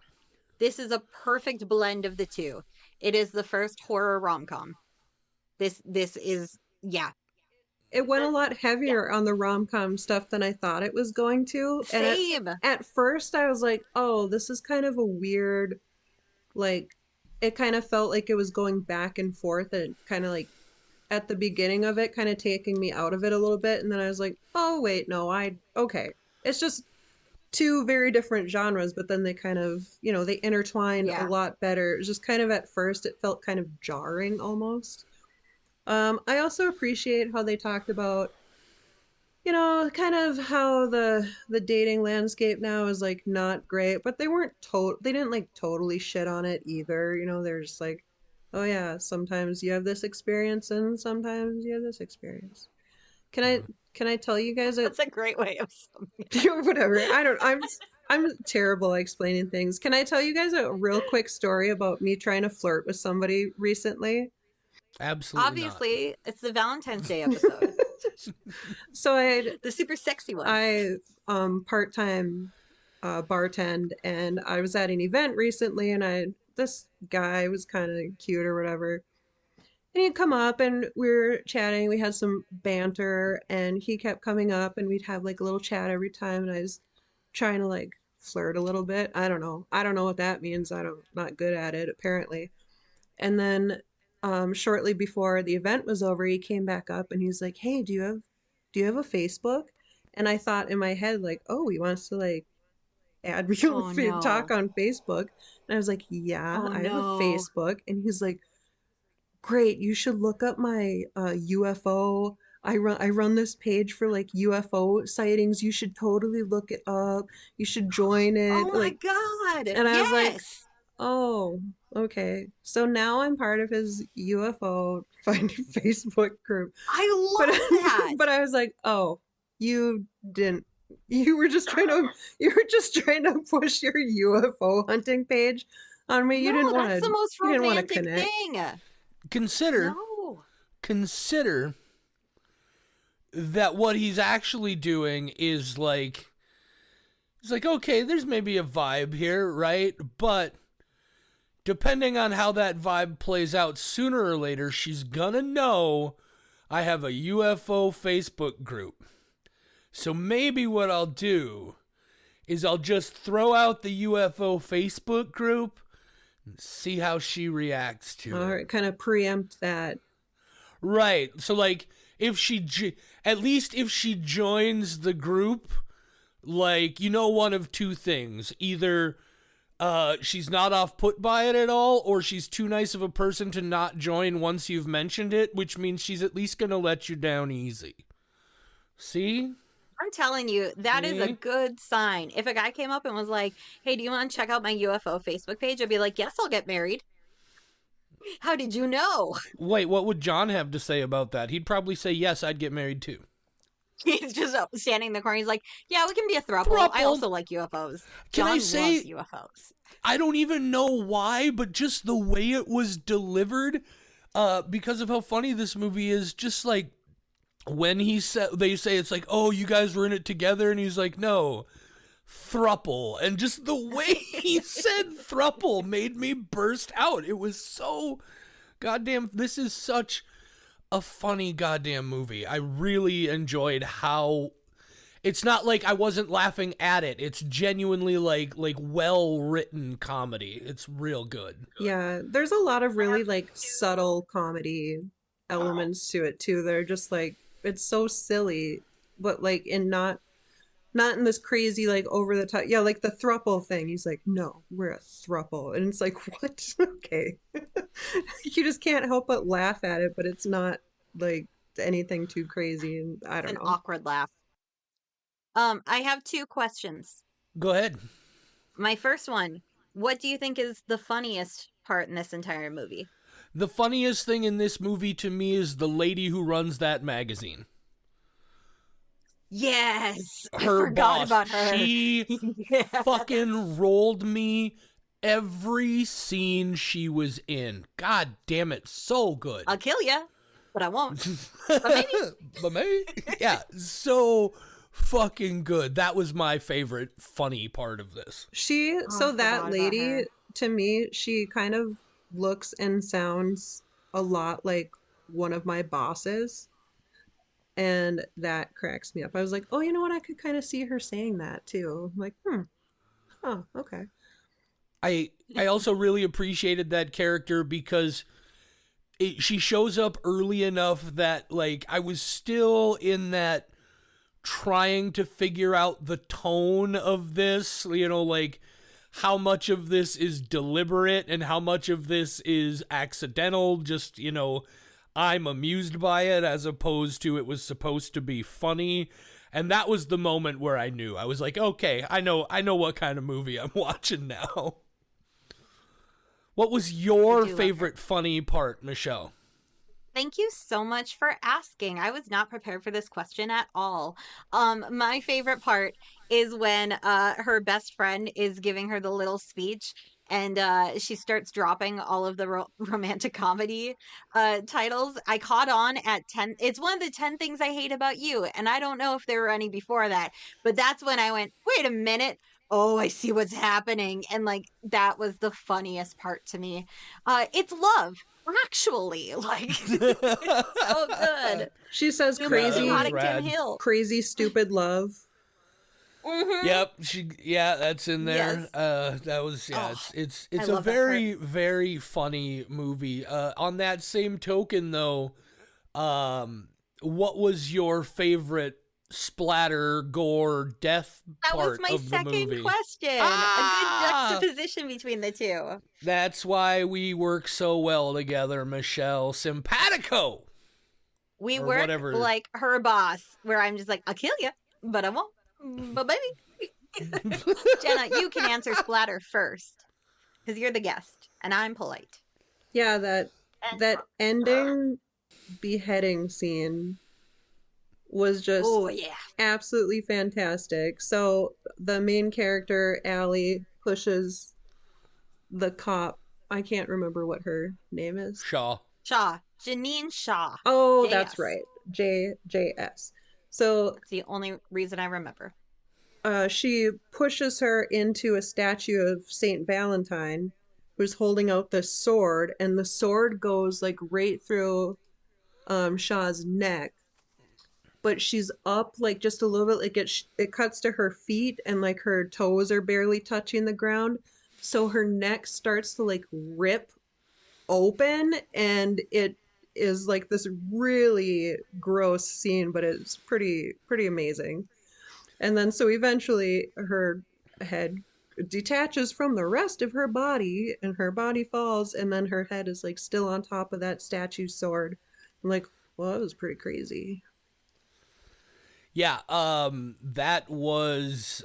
Speaker 1: This is a perfect blend of the two. It is the first horror rom-com. This is, yeah.
Speaker 2: It went a lot heavier on the rom-com stuff than I thought it was going to.
Speaker 1: Same.
Speaker 2: And at first I was like, oh, this is kind of a weird, like, it kind of felt like it was going back and forth, and kind of like at the beginning of it kind of taking me out of it a little bit. And then I was like, oh wait, no, okay. It's just two very different genres, but then they kind of, they intertwined a lot better. It was just kind of, at first it felt kind of jarring almost. I also appreciate how they talked about, kind of how the dating landscape now is like not great, but they didn't like totally shit on it either. They're just like, oh yeah, sometimes you have this experience and sometimes you have this experience. Can I tell you guys
Speaker 1: That's a great way of summing
Speaker 2: whatever. I'm terrible at explaining things. Can I tell you guys a real quick story about me trying to flirt with somebody recently?
Speaker 3: Absolutely.
Speaker 1: Obviously, it's the Valentine's Day episode.
Speaker 2: So
Speaker 1: the super sexy one.
Speaker 2: I part-time bartend, and I was at an event recently, and this guy was kind of cute or whatever, And he'd come up and we were chatting. We had some banter and he kept coming up and we'd have like a little chat every time. And I was trying to like flirt a little bit. I don't know. I don't know what that means. Not good at it apparently. And then shortly before the event was over, he came back up and he's like, "Hey, do you have a Facebook?" And I thought in my head like, "Oh, he wants to like add real
Speaker 1: Oh
Speaker 2: talk
Speaker 1: no.
Speaker 2: on Facebook." And I was like, "Yeah,
Speaker 1: Oh
Speaker 2: I have a
Speaker 1: no.
Speaker 2: Facebook." And he's like, "Great, you should look up my UFO. I run this page for like UFO sightings. You should totally look it up. You should join
Speaker 1: Oh
Speaker 2: it."
Speaker 1: my
Speaker 2: Like,
Speaker 1: God.
Speaker 2: and I was like,
Speaker 1: Yes.
Speaker 2: "Oh, okay." So now I'm part of his UFO finding Facebook group.
Speaker 1: I
Speaker 2: But
Speaker 1: love that.
Speaker 2: but I was like, "Oh, you didn't. You were just trying to push your UFO hunting page on me.
Speaker 1: No, that's the most
Speaker 2: You didn't want to
Speaker 1: romantic
Speaker 2: connect."
Speaker 1: thing.
Speaker 3: Consider
Speaker 1: No.
Speaker 3: consider that what he's actually doing is like, it's like, okay, there's maybe a vibe here, right? But depending on how that vibe plays out, sooner or later she's gonna know I have a UFO Facebook group. So maybe what I'll do is I'll just throw out the UFO Facebook group and see how she reacts to it.
Speaker 2: All right, kind of preempt that.
Speaker 3: Right. So like if at least if she joins the group, like, you know, one of two things. Either she's not off put by it at all, or she's too nice of a person to not join once you've mentioned it, which means she's at least going to let you down easy. See?
Speaker 1: I'm telling you, that is a
Speaker 3: See?
Speaker 1: good sign. If a guy came up and was like, "Hey, do you want to check out my UFO Facebook page?" I'd be like, "Yes, I'll get married." How did you know?
Speaker 3: Wait, what would John have to say about that? He'd probably say, yes, I'd get married too.
Speaker 1: He's just standing in the corner. He's like, "Yeah, we can be a throuple. I
Speaker 3: Throuple.
Speaker 1: also like UFOs."
Speaker 3: Can
Speaker 1: John
Speaker 3: I say,
Speaker 1: loves UFOs.
Speaker 3: I don't even know why, but just the way it was delivered, because of how funny this movie is, just like when they say it's like, "Oh, you guys were in it together," and he's like, "No, thruple," and just the way he said thruple made me burst out. It was so goddamn. This is such a funny goddamn movie. I really enjoyed how. It's not like I wasn't laughing at it. It's genuinely like well written comedy. It's real good.
Speaker 2: Yeah, there's a lot of really like subtle comedy elements to it too. They're just like it's so silly, but like in not in this crazy like over the top. Yeah, like the thruple thing. He's like, "No, we're a thruple," and it's like, what? Okay, you just can't help but laugh at it, but it's not like anything too crazy. And I
Speaker 1: It's
Speaker 2: don't
Speaker 1: an
Speaker 2: know.
Speaker 1: awkward laugh. I have two questions.
Speaker 3: Go ahead.
Speaker 1: My first one, what do you think is the funniest part in this entire movie?
Speaker 3: The funniest thing in this movie to me is the lady who runs that magazine.
Speaker 1: Yes, I
Speaker 3: Her
Speaker 1: forgot
Speaker 3: boss.
Speaker 1: about her.
Speaker 3: She
Speaker 1: Yeah.
Speaker 3: fucking rolled me every scene she was in. God damn it, so good.
Speaker 1: I'll kill you, but I won't. But maybe.
Speaker 3: But maybe. Yeah, so fucking good. That was my favorite funny part of this.
Speaker 2: She,
Speaker 1: Oh,
Speaker 2: so
Speaker 1: I
Speaker 2: that
Speaker 1: forgot about
Speaker 2: lady,
Speaker 1: her.
Speaker 2: to me, she kind of looks and sounds a lot like one of my bosses. And that cracks me up. I was like, "Oh, you know what? I could kind of see her saying that too." I'm like, oh, okay.
Speaker 3: I also really appreciated that character because she shows up early enough that like I was still in that trying to figure out the tone of this, you know, like how much of this is deliberate and how much of this is accidental, just, you know, I'm amused by it as opposed to it was supposed to be funny. And that was the moment where I knew. I was like, okay, I know what kind of movie I'm watching now. What was
Speaker 1: I
Speaker 3: your
Speaker 1: do love her.
Speaker 3: favorite funny part, Michelle?
Speaker 1: Thank you so much for asking. I was not prepared for this question at all. My favorite part is when her best friend is giving her the little speech and she starts dropping all of the romantic comedy titles. I caught on at 10. It's one of the 10 things I hate about you. And I don't know if there were any before that, but that's when I went, wait a minute. oh, I see what's happening. And like that was the funniest part to me. It's love, actually. Like it's so good.
Speaker 2: She says
Speaker 1: Super
Speaker 3: Yeah, that was
Speaker 1: Paddington
Speaker 3: rad.
Speaker 1: Hill.
Speaker 2: crazy, stupid love.
Speaker 1: Mm-hmm.
Speaker 3: Yeah, that's in there.
Speaker 1: Yes.
Speaker 3: That was
Speaker 1: Oh, I
Speaker 3: it's a
Speaker 1: love that part.
Speaker 3: very funny movie. On that same token though, what was your favorite splatter, gore, death
Speaker 1: That was
Speaker 3: part
Speaker 1: my
Speaker 3: of the
Speaker 1: second
Speaker 3: movie?
Speaker 1: question. A good
Speaker 3: Ah!
Speaker 1: juxtaposition between the two.
Speaker 3: That's why we work so well together, Michelle. Simpatico!
Speaker 1: We
Speaker 3: Or
Speaker 1: work
Speaker 3: whatever.
Speaker 1: like her boss, where I'm just like, I'll kill you, but I won't. But baby, Jenna, you can answer splatter first because you're the guest and I'm polite.
Speaker 2: Yeah, that ending beheading scene was just
Speaker 1: Oh yeah.
Speaker 2: absolutely fantastic. So the main character, Allie, pushes the cop. I can't remember what her name is.
Speaker 3: Shaw.
Speaker 1: Shaw. Janine Shaw.
Speaker 2: Oh, that's
Speaker 1: JS.
Speaker 2: right. JS. So
Speaker 1: That's the only reason I remember.
Speaker 2: she pushes her into a statue of Saint Valentine, who's holding out the sword, and the sword goes like right through Shaw's neck. But she's up like just a little bit, like it cuts to her feet, and like her toes are barely touching the ground. So her neck starts to like rip open, and it is like this really gross scene, but it's pretty amazing. And then so eventually her head detaches from the rest of her body, and her body falls, and then her head is like still on top of that statue sword. I'm like, well, that was pretty crazy.
Speaker 3: Yeah, that was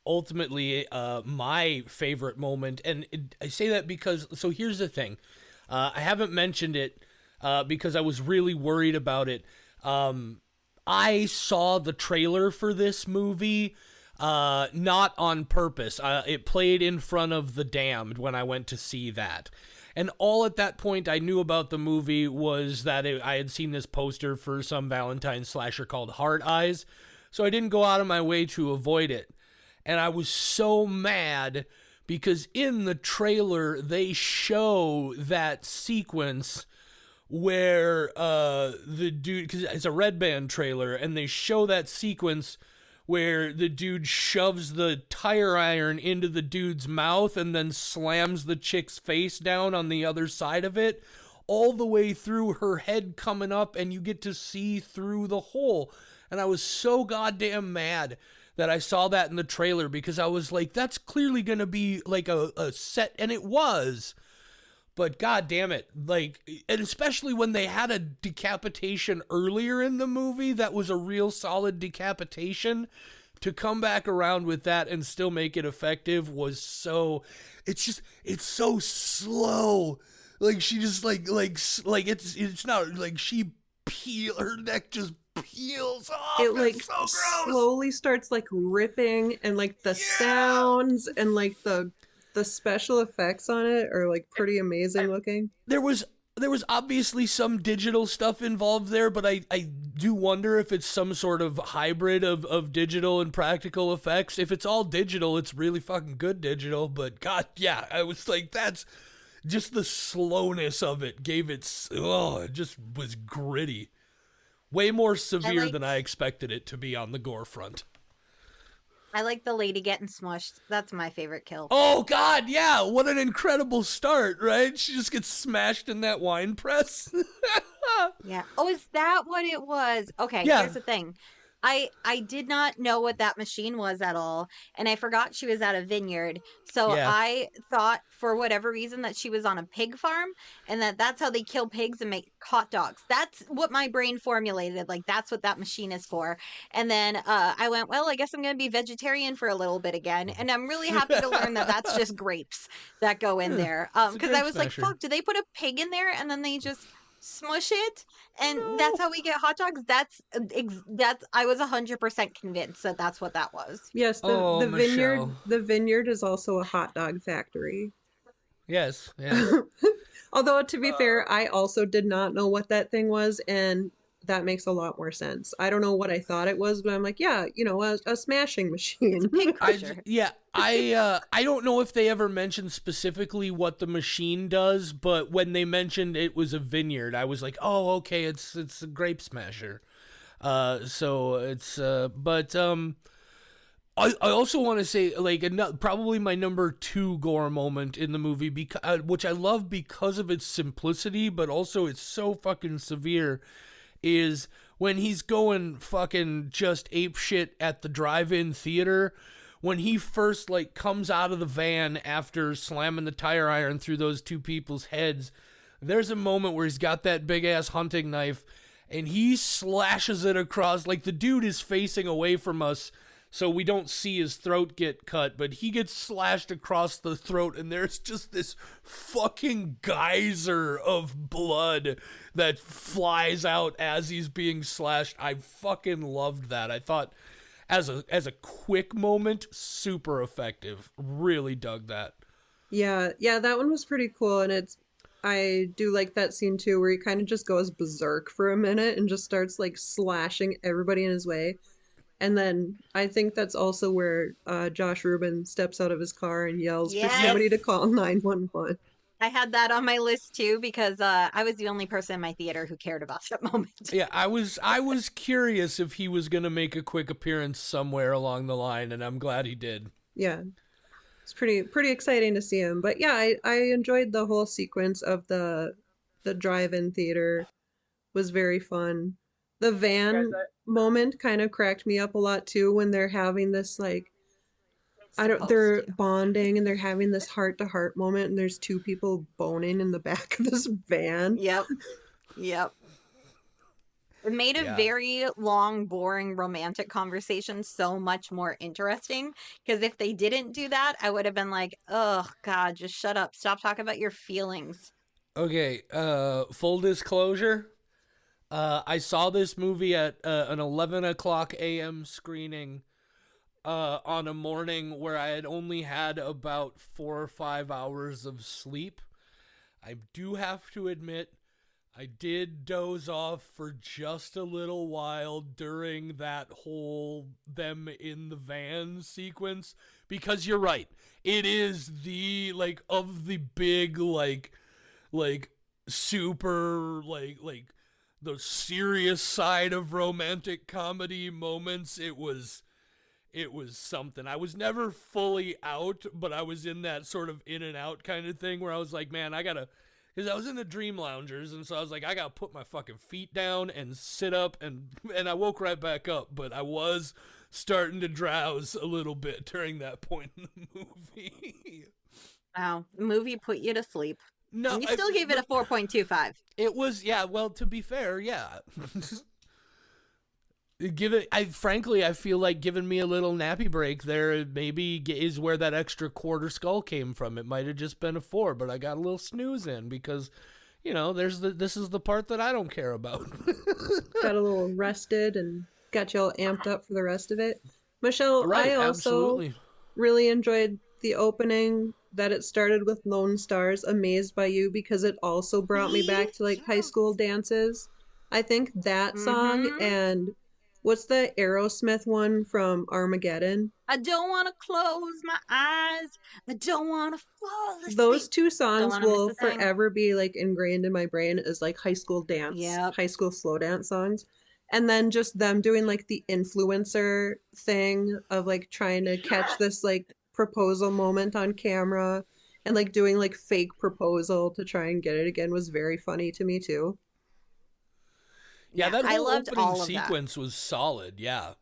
Speaker 3: ultimately my favorite moment, and I say that because so here's the thing, I haven't mentioned it because I was really worried about it. I saw the trailer for this movie. Not on purpose. It played in front of The Damned when I went to see that. And all at that point I knew about the movie was that I had seen this poster for some Valentine's slasher called Heart Eyes, so I didn't go out of my way to avoid it. And I was so mad because in the trailer they show that sequence where the dude, because it's a Red Band trailer, and they show that sequence where the dude shoves the tire iron into the dude's mouth and then slams the chick's face down on the other side of it, all the way through her head coming up, and you get to see through the hole. And I was so goddamn mad that I saw that in the trailer because I was like, that's clearly going to be like a set, and it was. But god damn it, like, and especially when they had a decapitation earlier in the movie that was a real solid decapitation, to come back around with that and still make it effective was so, it's so slow. Like she just like it's not like she her neck just peels off.
Speaker 2: It like
Speaker 3: It's so gross.
Speaker 2: slowly starts like ripping, and like the sounds and like the special effects on it are like pretty amazing looking.
Speaker 3: There was obviously some digital stuff involved there, but I do wonder if it's some sort of hybrid of digital and practical effects. If it's all digital, it's really fucking good digital, but god, yeah, I was like, that's just the slowness of it gave it, it just was gritty. Way more severe than I expected it to be on the gore front.
Speaker 1: I like the lady getting smushed. That's my favorite kill.
Speaker 3: Oh god, yeah, what an incredible start, right? She just gets smashed in that wine press.
Speaker 1: Yeah. Oh, is that what it was? Okay,
Speaker 3: Yeah.
Speaker 1: here's the thing. I did not know what that machine was at all, and I forgot she was at a vineyard. So
Speaker 3: Yeah.
Speaker 1: I thought for whatever reason that she was on a pig farm, and that's how they kill pigs and make hot dogs. That's what my brain formulated. Like that's what that machine is for. And then I went, well, I guess I'm going to be vegetarian for a little bit again, and I'm really happy to learn that that's just grapes that go in there.
Speaker 3: It's a
Speaker 1: Because
Speaker 3: grape
Speaker 1: I was like,
Speaker 3: smasher.
Speaker 1: fuck, do they put a pig in there and then they just smush it and that's how we get hot dogs? That's I was 100% convinced that that's what that was.
Speaker 2: Yes,
Speaker 3: Oh,
Speaker 2: the vineyard
Speaker 3: Michelle.
Speaker 2: the vineyard is also a hot dog factory.
Speaker 3: Yes, yeah.
Speaker 2: Although to be fair, I also did not know what that thing was, and that makes a lot more sense. I don't know what I thought it was, but I'm like, yeah, a smashing
Speaker 1: It's a
Speaker 2: machine.
Speaker 1: pig crusher.
Speaker 3: I don't know if they ever mentioned specifically what the machine does, but when they mentioned it was a vineyard, I was like, oh, okay, it's a grape smasher. So it's but I also want to say like probably my number 2 gore moment in the movie, because which I love because of its simplicity, but also it's so fucking severe, is when he's going fucking just ape shit at the drive-in theater. When he first like comes out of the van after slamming the tire iron through those 2 people's heads, there's a moment where he's got that big ass hunting knife and he slashes it across, like the dude is facing away from us so we don't see his throat get cut, but he gets slashed across the throat and there's just this fucking geyser of blood that flies out as he's being slashed. I fucking loved that. I thought as a quick moment, super effective. Really dug that.
Speaker 2: Yeah, yeah, that one was pretty cool, and I do like that scene too, where he kind of just goes berserk for a minute and just starts like slashing everybody in his way. And then I think that's also where Josh Rubin steps out of his car and yells for
Speaker 1: Yes.
Speaker 2: somebody to call 911.
Speaker 1: I had that on my list too because I was the only person in my theater who cared about that moment.
Speaker 3: Yeah, I was curious if he was gonna make a quick appearance somewhere along the line, and I'm glad he did.
Speaker 2: Yeah, it's pretty exciting to see him. But yeah, I enjoyed the whole sequence of the drive-in theater. Was very fun. The van moment kind of cracked me up a lot too when they're having this like they're bonding and they're having this heart-to-heart moment and there's 2 people boning in the back of this van.
Speaker 1: Yep. Yep. It made a
Speaker 3: Yeah.
Speaker 1: very long, boring romantic conversation so much more interesting. Because if they didn't do that, I would have been like, oh, God, just shut up. Stop talking about your feelings.
Speaker 3: Okay, full disclosure. I saw this movie at an 11 o'clock a.m. screening on a morning where I had only had about 4 or 5 hours of sleep. I do have to admit, I did doze off for just a little while during that whole them in the van sequence, because you're right. It is the, like, of the big, like super, like, the serious side of romantic comedy moments. It was something. I was never fully out, but I was in that sort of in and out kind of thing where I was like, man, I gotta, because I was in the Dream Loungers, and so I was like, I gotta put my fucking feet down and sit up, and I woke right back up, but I was starting to drowse a little bit during that point in the movie.
Speaker 1: Wow. The movie put you to sleep.
Speaker 3: No,
Speaker 1: And you still gave it a 4.25.
Speaker 3: It was, yeah. Well, to be fair, yeah. Frankly, I feel like giving me a little nappy break there maybe is where that extra quarter skull came from. It might have just been a 4, but I got a little snooze in because, this is the part that I don't care about.
Speaker 2: Got a little rested and got you all amped up for the rest of it. Michelle,
Speaker 3: Right,
Speaker 2: I also
Speaker 3: absolutely.
Speaker 2: really enjoyed the opening that it started with Lone Stars, Amazed by You, because it also brought me back to like high school dances. I think that song
Speaker 1: Mhm.
Speaker 2: and what's the Aerosmith one from Armageddon?
Speaker 1: I don't want to close my eyes. I don't want to fall asleep.
Speaker 2: Those 2
Speaker 1: Don't
Speaker 2: songs
Speaker 1: want to miss
Speaker 2: will
Speaker 1: a thing.
Speaker 2: forever be like ingrained in my brain as like high school dance,
Speaker 1: Yep.
Speaker 2: high school slow dance songs. And then just them doing like the influencer thing of like trying to catch this like proposal moment on camera and like doing like fake proposal to try and get it again was very funny to me too.
Speaker 3: Yeah, that
Speaker 1: I
Speaker 3: whole
Speaker 1: loved
Speaker 3: opening
Speaker 1: all of that.
Speaker 3: sequence was solid. Yeah.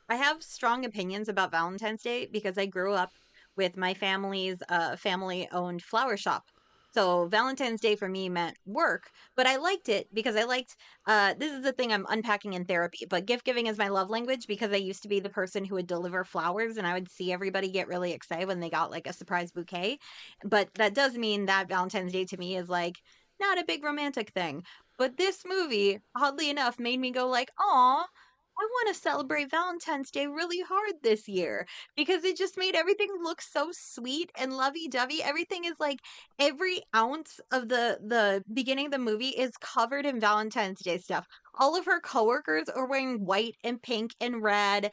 Speaker 1: I have strong opinions about Valentine's Day because I grew up with my family's family-owned flower shop. So Valentine's Day for me meant work, but I liked it because I liked this is the thing I'm unpacking in therapy, but gift giving is my love language because I used to be the person who would deliver flowers and I would see everybody get really excited when they got like a surprise bouquet. But that does mean that Valentine's Day to me is like not a big romantic thing. But this movie, oddly enough, made me go like, "Aw, I want to celebrate Valentine's Day really hard this year because it just made everything look so sweet and lovey-dovey. Everything is like every ounce of the beginning of the movie is covered in Valentine's Day stuff. All of her coworkers are wearing white and pink and red.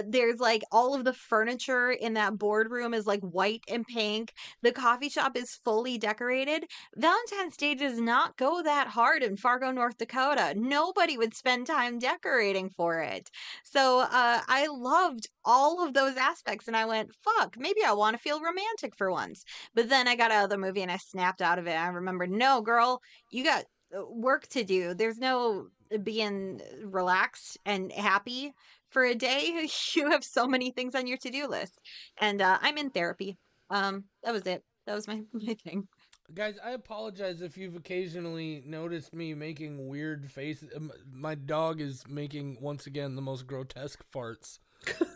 Speaker 1: There's like all of the furniture in that boardroom is like white and pink. The coffee shop is fully decorated. Valentine's Day does not go that hard in Fargo, North Dakota. Nobody would spend time decorating for it. So I loved all of those aspects, and I went, fuck, maybe I want to feel romantic for once. But then I got out of the movie and I snapped out of it. I remembered, no, girl, you got work to do. There's no being relaxed and happy for a day. You have so many things on your to-do list. And I'm in therapy. That was it. That was my thing.
Speaker 3: Guys, I apologize if you've occasionally noticed me making weird faces. My dog is making, once again, the most grotesque farts.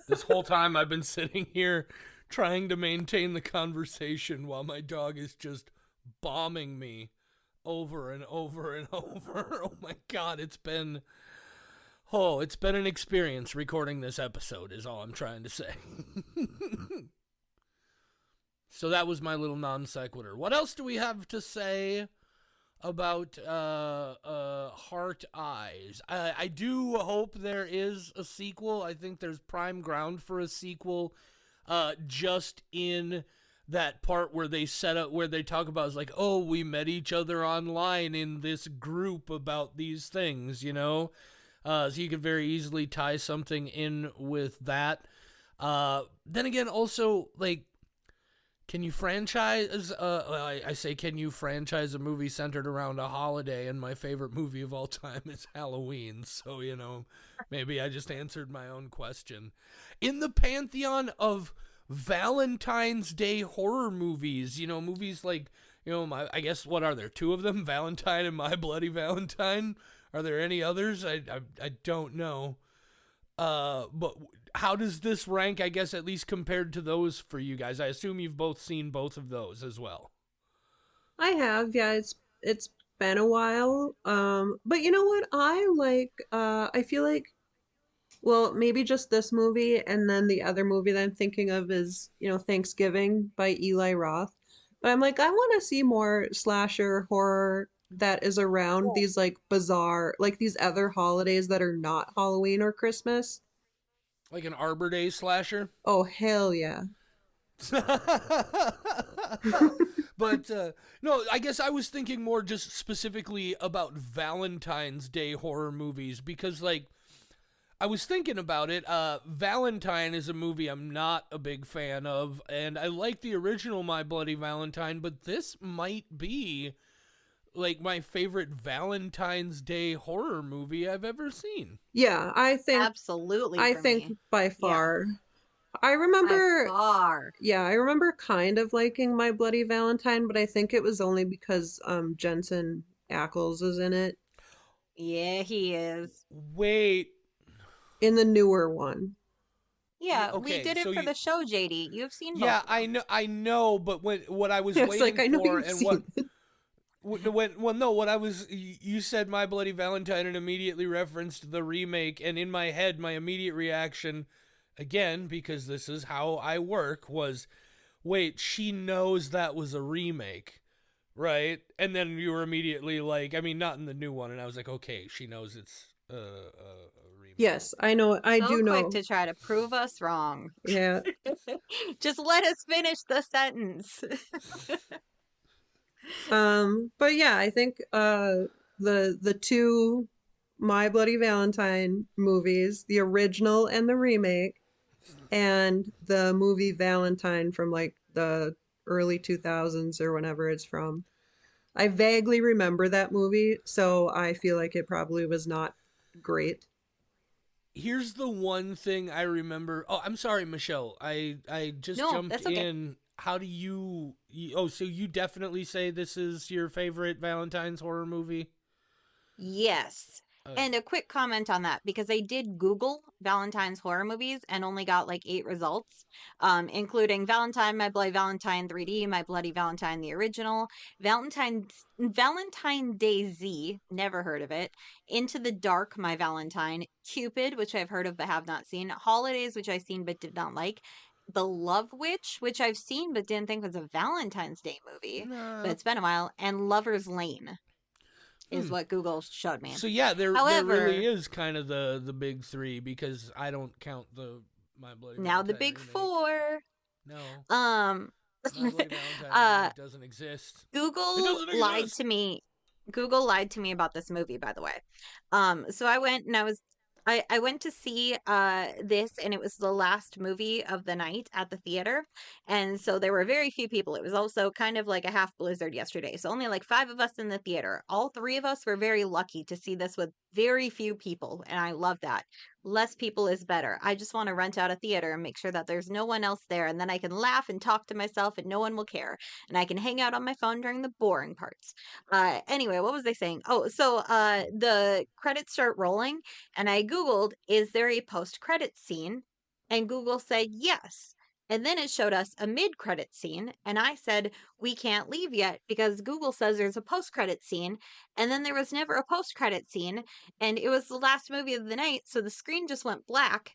Speaker 3: This whole time I've been sitting here trying to maintain the conversation while my dog is just bombing me over and over and over. Oh my God, it's been an experience recording this episode is all I'm trying to say. So that was my little non sequitur. What else do we have to say about Heart Eyes? I do hope there is a sequel. I think there's prime ground for a sequel. Just in that part where they talk about is like, oh, we met each other online in this group about these things, you know? So you could very easily tie something in with that. Then again, also, like, can you franchise, I say, can you franchise a movie centered around a holiday? And my favorite movie of all time is Halloween. So, you know, maybe I just answered my own question. In the pantheon of Valentine's Day horror movies, you know, movies like, you know, I guess, what are there? Two of them? Valentine and My Bloody Valentine? Are there any others? I don't know. But how does this rank, I guess, at least compared to those for you guys? I assume you've both seen both of those as well.
Speaker 2: I have, yeah, it's been a while. But you know what? I feel like, well, maybe just this movie, and then the other movie that I'm thinking of is, you know, Thanksgiving by Eli Roth. But I'm like, I want to see more slasher horror that is around these like bizarre, like these other holidays that are not Halloween or Christmas.
Speaker 3: Like an Arbor Day slasher?
Speaker 2: Oh, hell yeah.
Speaker 3: But no, I guess I was thinking more just specifically about Valentine's Day horror movies because, like, I was thinking about it. Valentine is a movie I'm not a big fan of, and I like the original My Bloody Valentine, but this might be like my favorite Valentine's Day horror movie I've ever seen.
Speaker 2: Yeah,
Speaker 1: Absolutely
Speaker 2: I
Speaker 1: for
Speaker 2: think
Speaker 1: me.
Speaker 2: by
Speaker 1: Yeah,
Speaker 2: far. I
Speaker 1: by
Speaker 2: remember,
Speaker 1: far.
Speaker 2: yeah, I remember kind of liking My Bloody Valentine, but I think it was only because Jensen Ackles is in it
Speaker 1: Yeah, he is.
Speaker 3: Wait,
Speaker 2: in the newer one.
Speaker 1: Yeah, we
Speaker 3: okay,
Speaker 1: did
Speaker 3: so
Speaker 1: it for
Speaker 3: you,
Speaker 1: the show, JD. You've seen both
Speaker 3: yeah,
Speaker 1: of them.
Speaker 3: I know, but what I was
Speaker 2: Yeah, it's like
Speaker 3: waiting
Speaker 2: I know
Speaker 3: for
Speaker 2: you've
Speaker 3: and
Speaker 2: seen it.
Speaker 3: what I was, you said My Bloody Valentine and immediately referenced the remake, and in my head, my immediate reaction, again, because this is how I work, was, wait, she knows that was a remake, right? And then you were immediately like, I mean, not in the new one, and I was like, okay, she knows it's a remake.
Speaker 2: Yes, I know. I
Speaker 1: So
Speaker 2: do
Speaker 1: quick
Speaker 2: know.
Speaker 1: to try to prove us wrong.
Speaker 2: Yeah.
Speaker 1: Just let us finish the sentence.
Speaker 2: But yeah, I think the two My Bloody Valentine movies, the original and the remake, and the movie Valentine from like the early 2000s or whenever it's from. I vaguely remember that movie, so I feel like it probably was not great.
Speaker 3: Here's the one thing I remember. Oh, I'm sorry, Michelle. I just
Speaker 1: No,
Speaker 3: jumped
Speaker 1: that's okay.
Speaker 3: in. How do oh, so you definitely say this is your favorite Valentine's horror movie?
Speaker 1: Yes.
Speaker 3: Oh yeah.
Speaker 1: And a quick comment on that, because I did Google Valentine's horror movies and only got like 8 results, including Valentine, My Bloody Valentine 3D, My Bloody Valentine the original, Valentine Day Z, never heard of it, Into the Dark, My Valentine, Cupid, which I've heard of but have not seen, Holidays, which I've seen but did not like, The Love Witch, which I've seen but didn't think was a Valentine's Day movie, but
Speaker 3: Nah.
Speaker 1: it's been a while, and Lover's Lane is
Speaker 3: Hmm.
Speaker 1: what Google showed me.
Speaker 3: So yeah, there really
Speaker 1: However,
Speaker 3: is kind of the big three because I don't count the My Bloody
Speaker 1: now the
Speaker 3: Valentine
Speaker 1: big
Speaker 3: remake.
Speaker 1: four.
Speaker 3: No,
Speaker 1: Um,
Speaker 3: My Bloody Valentine
Speaker 1: uh,
Speaker 3: remake doesn't exist. It
Speaker 1: Google
Speaker 3: doesn't
Speaker 1: lied to
Speaker 3: exist.
Speaker 1: me. Google lied to me about this movie, by the way. So I went and I went to see this, and it was the last movie of the night at the theater. And so there were very few people. It was also kind of like a half blizzard yesterday. So only like 5 of us in the theater. All 3 of us were very lucky to see this with very few people, and I love that. Less people is better. I just want to rent out a theater and make sure that there's no one else there, and then I can laugh and talk to myself and no one will care. And I can hang out on my phone during the boring parts. Anyway, what was I saying? Oh, so the credits start rolling, and I Googled, is there a post credit scene? And Google said yes. And then it showed us a mid credit scene, and I said, we can't leave yet because Google says there's a post credit scene. And then there was never a post credit scene, and it was the last movie of the night, so the screen just went black.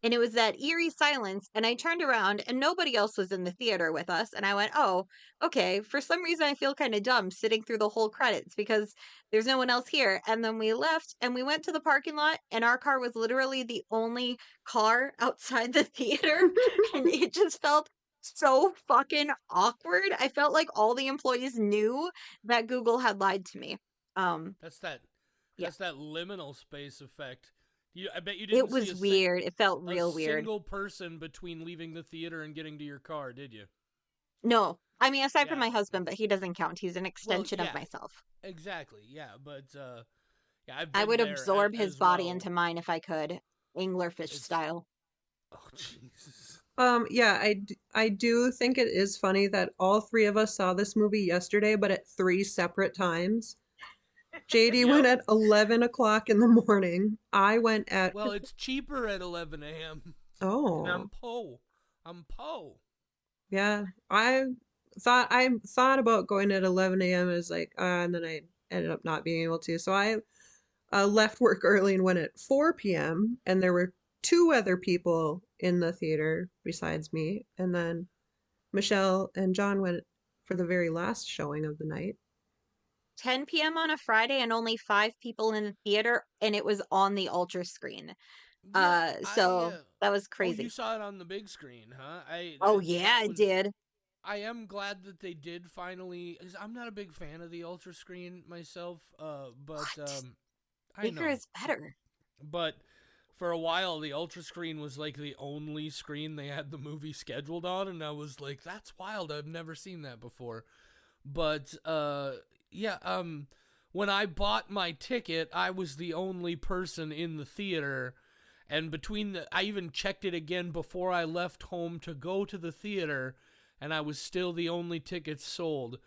Speaker 1: And it was that eerie silence, and I turned around and nobody else was in the theater with us. And I went, oh, okay. For some reason, I feel kind of dumb sitting through the whole credits because there's no one else here. And then we left and we went to the parking lot, and our car was literally the only car outside the theater. And it just felt so fucking awkward. I felt like all the employees knew that Google had lied to me. Um,
Speaker 3: That's that.
Speaker 1: yeah,
Speaker 3: That's that liminal space effect. I bet you
Speaker 1: it
Speaker 3: didn't see
Speaker 1: was weird. It felt
Speaker 3: a
Speaker 1: real weird.
Speaker 3: single person between leaving the theater and getting to your car, did you?
Speaker 1: No, I mean, aside from
Speaker 3: Yeah.
Speaker 1: my husband, but he doesn't count. He's an
Speaker 3: Well,
Speaker 1: extension of
Speaker 3: yeah,
Speaker 1: myself.
Speaker 3: exactly. Yeah, but yeah, I've
Speaker 1: I
Speaker 3: been
Speaker 1: would
Speaker 3: there
Speaker 1: absorb his
Speaker 3: as
Speaker 1: body
Speaker 3: well.
Speaker 1: into mine if I could, anglerfish
Speaker 3: It's
Speaker 1: style.
Speaker 3: oh Jesus.
Speaker 2: Yeah, I do think it is funny that all 3 of us saw this movie yesterday, but at 3 separate times. JD went
Speaker 3: Yep.
Speaker 2: at 11 o'clock in the morning. I went at,
Speaker 3: Well, it's cheaper at 11 a.m. and
Speaker 2: oh,
Speaker 3: I'm Poe. I'm Poe.
Speaker 2: yeah. I thought about going at 11 a.m. as like, and then I ended up not being able to. So I left work early and went at 4 p.m. And there were 2 other people in the theater besides me. And then Michelle and John went for the very last showing of the night.
Speaker 1: 10 p.m. on a Friday and only 5 people in the theater, and it was on the ultra screen.
Speaker 3: Yeah, I.
Speaker 1: So that was
Speaker 3: Oh, you
Speaker 1: crazy.
Speaker 3: saw it on the big screen, huh?
Speaker 1: Oh yeah,
Speaker 3: That
Speaker 1: I
Speaker 3: was.
Speaker 1: did.
Speaker 3: I am glad that they did finally. 'Cause I'm not a big fan of the ultra screen myself. But
Speaker 1: What?
Speaker 3: I
Speaker 1: Bigger
Speaker 3: know.
Speaker 1: is better.
Speaker 3: But for a while, the ultra screen was like the only screen they had the movie scheduled on, and I was like, "That's wild! I've never seen that before." But yeah, when I bought my ticket, I was the only person in the theater, and I even checked it again before I left home to go to the theater, and I was still the only tickets sold.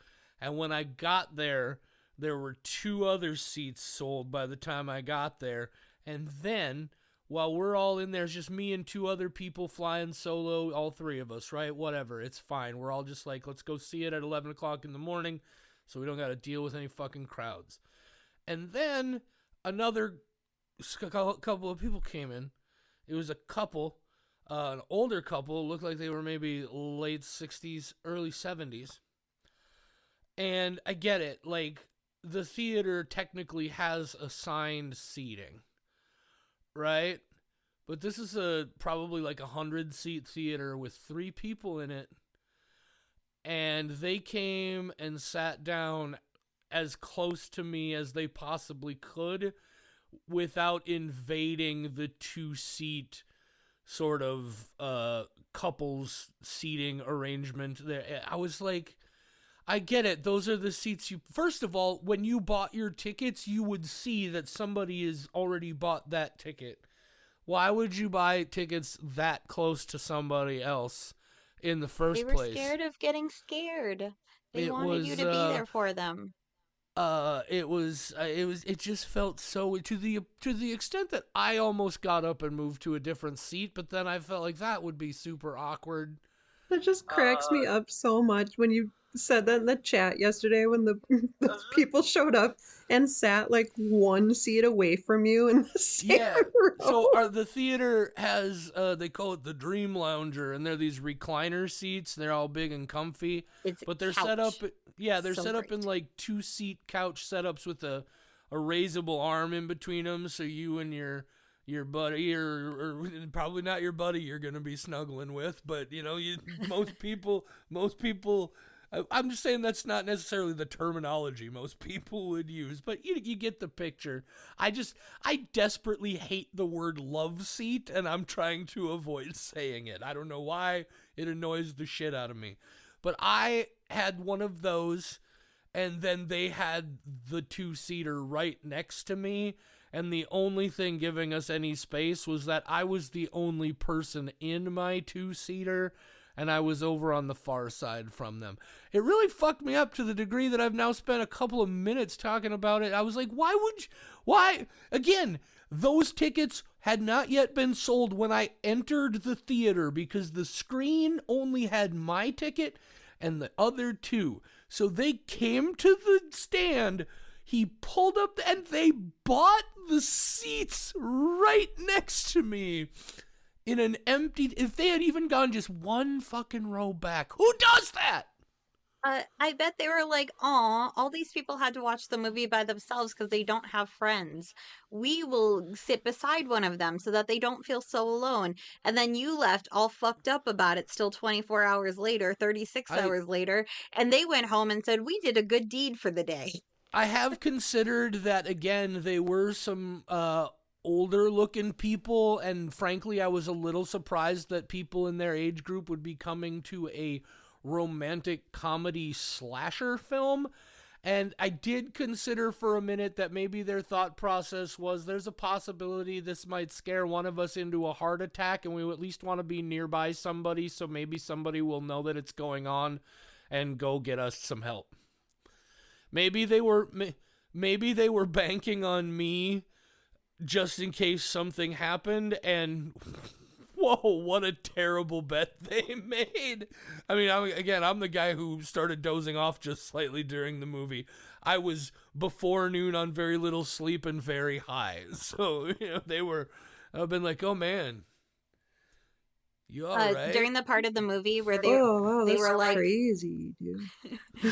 Speaker 3: And when I got there were 2 other seats sold by the time I got there. And then, while we're all in there, it's just me and 2 other people flying solo, all 3 of us, right? Whatever, it's fine. We're all just like, let's go see it at 11 o'clock in the morning so we don't got to deal with any fucking crowds. And then another couple of people came in. It was a couple, an older couple, looked like they were maybe late 60s, early 70s. And I get it, like, the theater technically has assigned seating, right? But this is probably like 100-seat theater with 3 people in it, and they came and sat down as close to me as they possibly could without invading the 2-seat sort of couples seating arrangement there. I was like, I get it. Those are the seats you. First of all, when you bought your tickets, you would see that somebody has already bought that ticket. Why would you buy tickets that close to somebody else in the
Speaker 1: They
Speaker 3: first
Speaker 1: were
Speaker 3: place?
Speaker 1: scared of getting scared. They
Speaker 3: It
Speaker 1: wanted you
Speaker 3: was
Speaker 1: to be there for them.
Speaker 3: it just felt so, to the extent that I almost got up and moved to a different seat, but then I felt like that would be super awkward.
Speaker 2: That just cracks me up so much when you said that in the chat yesterday when the those people showed up and sat like one seat away from you in the same
Speaker 3: Yeah. So
Speaker 2: row.
Speaker 3: the theater has they call it the Dream Lounger, and they're these recliner seats. They're all big and comfy,
Speaker 1: It's
Speaker 3: but
Speaker 1: a
Speaker 3: they're set up.
Speaker 1: couch.
Speaker 3: Yeah, they're
Speaker 1: So
Speaker 3: set up in
Speaker 1: great.
Speaker 3: like 2-seat couch setups with a raisable arm in between them, so you and your buddy, or probably not your buddy, you're gonna be snuggling with, but you know, most people. I'm just saying that's not necessarily the terminology most people would use, but you get the picture. I desperately hate the word love seat, and I'm trying to avoid saying it. I don't know why, it annoys the shit out of me. But I had one of those, and then they had the 2-seater right next to me, and the only thing giving us any space was that I was the only person in my 2-seater, and I was over on the far side from them. It really fucked me up to the degree that I've now spent a couple of minutes talking about it. I was like, why? Again, those tickets had not yet been sold when I entered the theater because the screen only had my ticket and the other two. So they came to the stand, he pulled up, and they bought the seats right next to me. In an empty, if they had even gone just one fucking row back, who does that?
Speaker 1: I bet they were like, "Aw, all these people had to watch the movie by themselves because they don't have friends. We will sit beside one of them so that they don't feel so alone." And then you left all fucked up about it still 24 hours later, 36
Speaker 3: I
Speaker 1: hours later, and they went home and said, "We did a good deed for the day."
Speaker 3: I have considered that again. They were some older looking people, and frankly, I was a little surprised that people in their age group would be coming to a romantic comedy slasher film. And I did consider for a minute that maybe their thought process was there's a possibility this might scare one of us into a heart attack, and we at least want to be nearby somebody, so maybe somebody will know that it's going on and go get us some help. Maybe they were banking on me just in case something happened, and whoa, what a terrible bet they made. I mean, I'm the guy who started dozing off just slightly during the movie. I was before noon on very little sleep and very high. So, I've been like, oh man, you all right?
Speaker 1: During the part of the movie where
Speaker 2: Oh wow,
Speaker 1: they
Speaker 2: that's
Speaker 1: were like,
Speaker 2: crazy, dude.
Speaker 3: You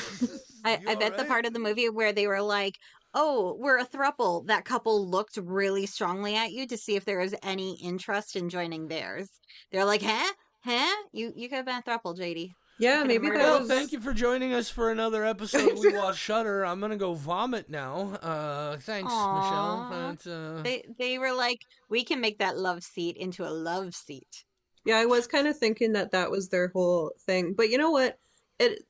Speaker 1: I
Speaker 3: all
Speaker 1: bet the
Speaker 3: right?
Speaker 1: part of the movie where they were like, "Oh, we're a throuple." That couple looked really strongly at you to see if there was any interest in joining theirs. They're like, "Huh? Huh? You could have been a throuple, JD. You
Speaker 2: Yeah,
Speaker 1: could have
Speaker 2: maybe that
Speaker 1: murdered
Speaker 3: Well,
Speaker 1: us."
Speaker 3: thank
Speaker 2: was
Speaker 3: you for joining us for another episode of We Watch Shutter. I'm gonna go vomit now. Thanks, Michelle.
Speaker 1: Aww. They were like, "We can make that love seat into a love seat."
Speaker 2: Yeah, I was kind of thinking that that was their whole thing. But you know what?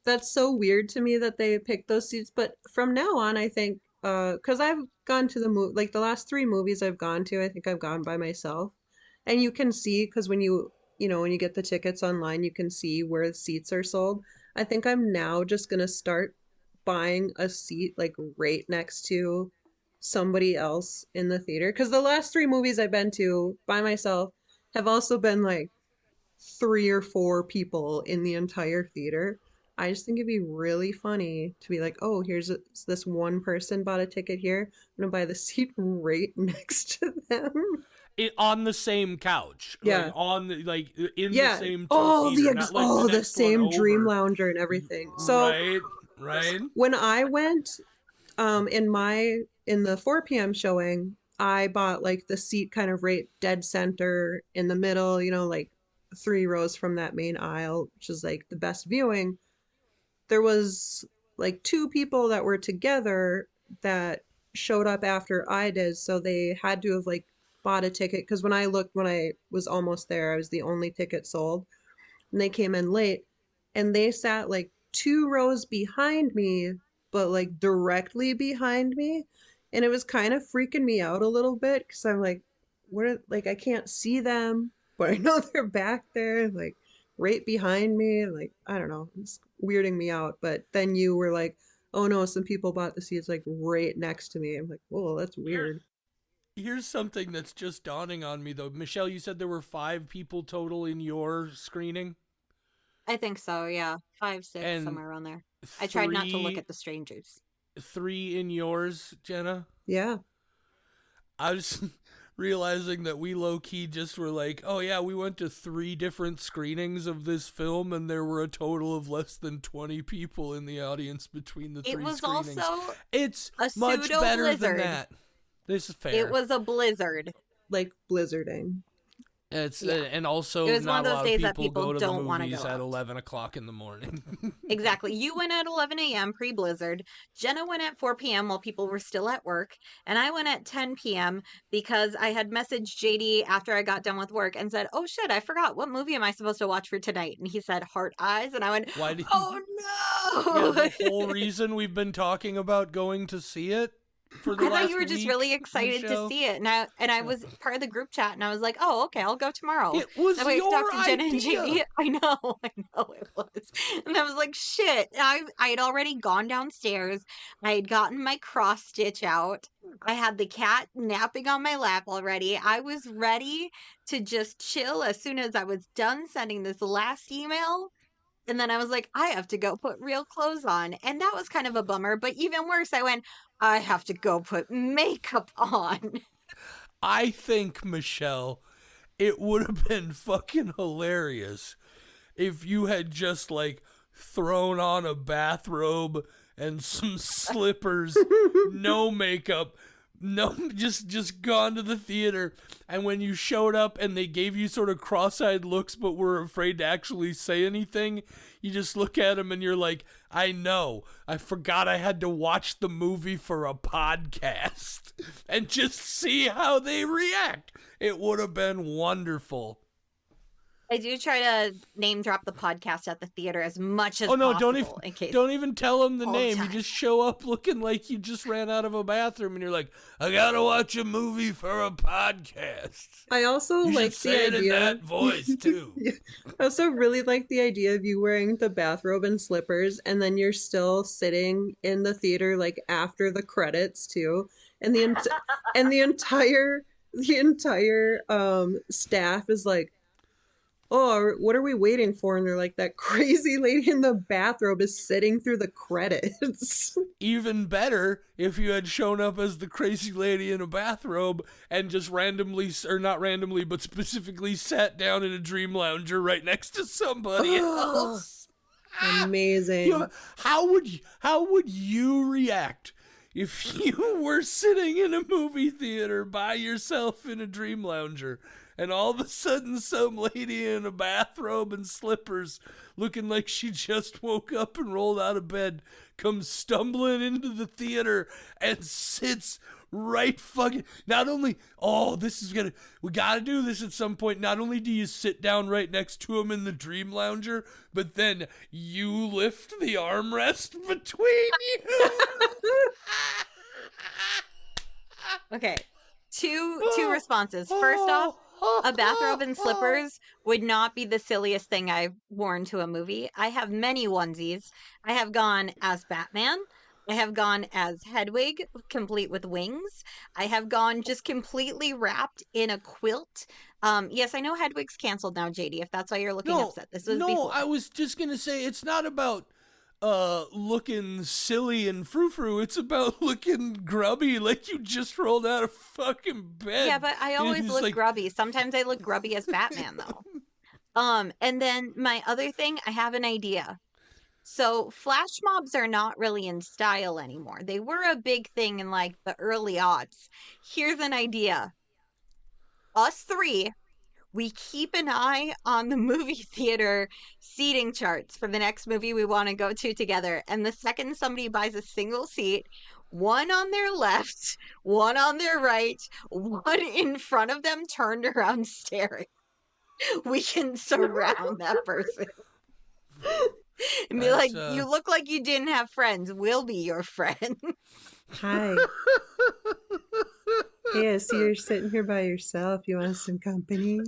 Speaker 2: That's so weird to me that they picked those seats. But from now on, I think, because I've gone to the movie, like the last three movies I've gone to, I think I've gone by myself. And you can see, because when when you get the tickets online, you can see where the seats are sold. I think I'm now just gonna start buying a seat like right next to somebody else in the theater. Because the last three movies I've been to by myself have also been like three or four people in the entire theater. I just think it'd be really funny to be like, oh, this one person bought a ticket here. I'm gonna buy the seat right next to them.
Speaker 3: On the same couch,
Speaker 2: Yeah,
Speaker 3: in the
Speaker 2: yeah.
Speaker 3: same two
Speaker 2: Oh,
Speaker 3: seater, not like the
Speaker 2: the
Speaker 3: next one
Speaker 2: same dream
Speaker 3: over.
Speaker 2: lounger and everything. So
Speaker 3: Right, right.
Speaker 2: when I went, in the 4 p.m. showing, I bought like the seat kind of right dead center in the middle, like 3 rows from that main aisle, which is like the best viewing. There was like two people that were together that showed up after I did, so they had to have like bought a ticket because when I looked when I was almost there, I was the only ticket sold, and they came in late, and they sat like 2 rows behind me, but like directly behind me, and it was kind of freaking me out a little bit because I'm like, like I can't see them, but I know they're back there, like right behind me. Like I don't know, it's weirding me out. But then you were like, oh no, some people bought the seats like right next to me. I'm like, whoa, that's
Speaker 3: Here's
Speaker 2: weird.
Speaker 3: here's something that's just dawning on me though. Michelle, you said there were 5 people total in your screening,
Speaker 1: I think so, yeah. 5, 6,
Speaker 3: and
Speaker 1: somewhere around there. I tried not to look
Speaker 3: three
Speaker 1: at the strangers.
Speaker 3: three in yours, Jenna.
Speaker 2: Yeah.
Speaker 3: I was realizing that we low key just were like, oh yeah, we went to 3 different screenings of this film, and there were a total of less than 20 people in the audience between the
Speaker 1: It
Speaker 3: three
Speaker 1: was
Speaker 3: screenings.
Speaker 1: also
Speaker 3: It's
Speaker 1: a
Speaker 3: much
Speaker 1: pseudo
Speaker 3: better than
Speaker 1: blizzard.
Speaker 3: that. This is fair.
Speaker 1: It was a blizzard.
Speaker 2: Like blizzarding.
Speaker 3: It's
Speaker 1: Yeah.
Speaker 3: and
Speaker 1: It
Speaker 3: also
Speaker 1: was one
Speaker 3: not
Speaker 1: of
Speaker 3: a
Speaker 1: those
Speaker 3: lot of
Speaker 1: days that
Speaker 3: people
Speaker 1: people
Speaker 3: go to the
Speaker 1: don't want to
Speaker 3: movies
Speaker 1: go
Speaker 3: at
Speaker 1: out.
Speaker 3: 11 o'clock in the morning.
Speaker 1: Exactly. You went at 11 a.m. pre-blizzard. Jenna went at 4 p.m. while people were still at work. And I went at 10 p.m. because I had messaged JD after I got done with work and said, oh shit, I forgot. What movie am I supposed to watch for tonight? And he said, Heart Eyes. And I went,
Speaker 3: Why did
Speaker 1: oh
Speaker 3: Yeah,
Speaker 1: no.
Speaker 3: the whole reason we've been talking about going to see it for the
Speaker 1: I thought
Speaker 3: last
Speaker 1: you were just
Speaker 3: week,
Speaker 1: really excited to
Speaker 3: Michelle.
Speaker 1: see it. And I was part of the group chat and I was like, oh, okay, I'll go tomorrow.
Speaker 3: It was
Speaker 1: That way I could talk
Speaker 3: your
Speaker 1: to Jenna and
Speaker 3: idea.
Speaker 1: JD. I know it was. And I was like, shit. I had already gone downstairs. I had gotten my cross stitch out. I had the cat napping on my lap already. I was ready to just chill as soon as I was done sending this last email. And then I was like, I have to go put real clothes on. And that was kind of a bummer. But even worse, I went, I have to go put makeup on.
Speaker 3: I think, Michelle, it would have been fucking hilarious if you had just like thrown on a bathrobe and some slippers, no makeup, no, just gone to the theater, and when you showed up and they gave you sort of cross-eyed looks but were afraid to actually say anything, you just look at them and you're like, I know, I forgot I had to watch the movie for a podcast, and just see how they react. It would have been wonderful.
Speaker 1: I do try to name drop the podcast at the theater as much as
Speaker 3: Oh no,
Speaker 1: possible in case.
Speaker 3: don't even tell them the
Speaker 1: all the
Speaker 3: name. You
Speaker 1: time.
Speaker 3: just show up looking like you just ran out of a bathroom and you're like, I gotta watch a movie for a podcast.
Speaker 2: I also
Speaker 3: You
Speaker 2: like
Speaker 3: should
Speaker 2: the
Speaker 3: say it in
Speaker 2: idea.
Speaker 3: that voice too.
Speaker 2: I also really like the idea of you wearing the bathrobe and slippers, and then you're still sitting in the theater like after the credits too, and the entire staff is like, oh, what are we waiting for? And they're like, that crazy lady in the bathrobe is sitting through the credits.
Speaker 3: Even better if you had shown up as the crazy lady in a bathrobe and just randomly, or not randomly, but specifically sat down in a dream lounger right next to somebody else.
Speaker 2: Amazing.
Speaker 3: You know, how would you react if you were sitting in a movie theater by yourself in a dream lounger, and all of a sudden some lady in a bathrobe and slippers looking like she just woke up and rolled out of bed comes stumbling into the theater and sits right fucking, not only, we gotta do this at some point. Not only do you sit down right next to him in the dream lounger, but then you lift the armrest between you.
Speaker 1: Okay. Two responses. First off, a bathrobe and slippers would not be the silliest thing I've worn to a movie. I have many onesies. I have gone as Batman. I have gone as Hedwig, complete with wings. I have gone just completely wrapped in a quilt. Yes, I know Hedwig's canceled now, JD, if that's why you're looking upset. This was before.
Speaker 3: I was just gonna say it's not about looking silly and frou-frou. It's about looking grubby, like you just rolled out of fucking bed.
Speaker 1: Yeah, but I always
Speaker 3: It's
Speaker 1: look
Speaker 3: like,
Speaker 1: grubby. Sometimes I look grubby as Batman, though. And then my other thing, I have an idea. So flash mobs are not really in style anymore. They were a big thing in like the early aughts. Here's an idea. Us three, we keep an eye on the movie theater seating charts for the next movie we want to go to together. And the second somebody buys a single seat, one on their left, one on their right, one in front of them turned around staring, we can surround that person. And be like,
Speaker 3: That's,
Speaker 1: you look like you didn't have friends. We'll be your friend.
Speaker 2: Hi. Hey, I see you're sitting here by yourself. You want some company?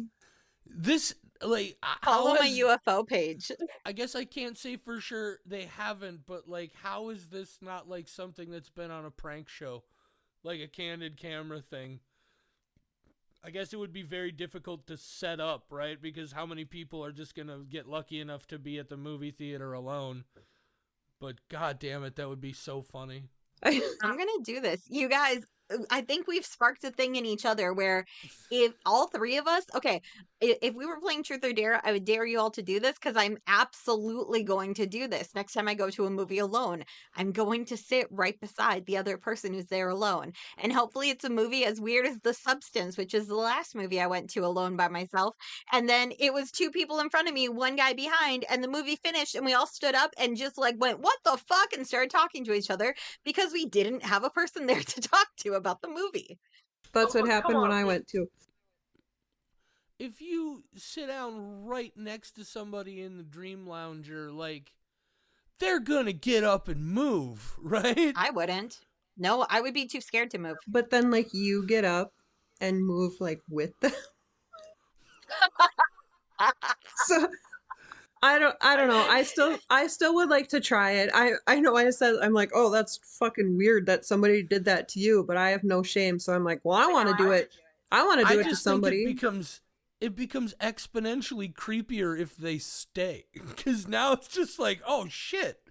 Speaker 3: this Like,
Speaker 1: Follow
Speaker 3: how
Speaker 1: my
Speaker 3: has...
Speaker 1: UFO page.
Speaker 3: I guess I can't say for sure they haven't, but like, how is this not like something that's been on a prank show, like a candid camera thing? I guess it would be very difficult to set up, right? Because how many people are just gonna get lucky enough to be at the movie theater alone? But god damn it, that would be so funny.
Speaker 1: I'm gonna do this. You guys, I think we've sparked a thing in each other where if all three of us, okay, if we were playing Truth or Dare, I would dare you all to do this because I'm absolutely going to do this. Next time I go to a movie alone, I'm going to sit right beside the other person who's there alone. And hopefully it's a movie as weird as The Substance, which is the last movie I went to alone by myself. And then it was two people in front of me, one guy behind, and the movie finished and we all stood up and just like went, "What the fuck?" and started talking to each other because we didn't have a person there to talk to about the movie.
Speaker 2: That's what happened when I went to.
Speaker 3: If you sit down right next to somebody in the Dream Lounger, like, they're gonna get up and move, right?
Speaker 1: I wouldn't. No, I would be too scared to move.
Speaker 2: But then, like, you get up and move, like, with them. So I don't know. I still would like to try it. I know I said I'm like, oh, that's fucking weird that somebody did that to you, but I have no shame, so I'm like, well, I want to do it. I want to do
Speaker 3: I
Speaker 2: it to
Speaker 3: just think
Speaker 2: somebody.
Speaker 3: it becomes exponentially creepier if they stay, because now it's just like, oh shit.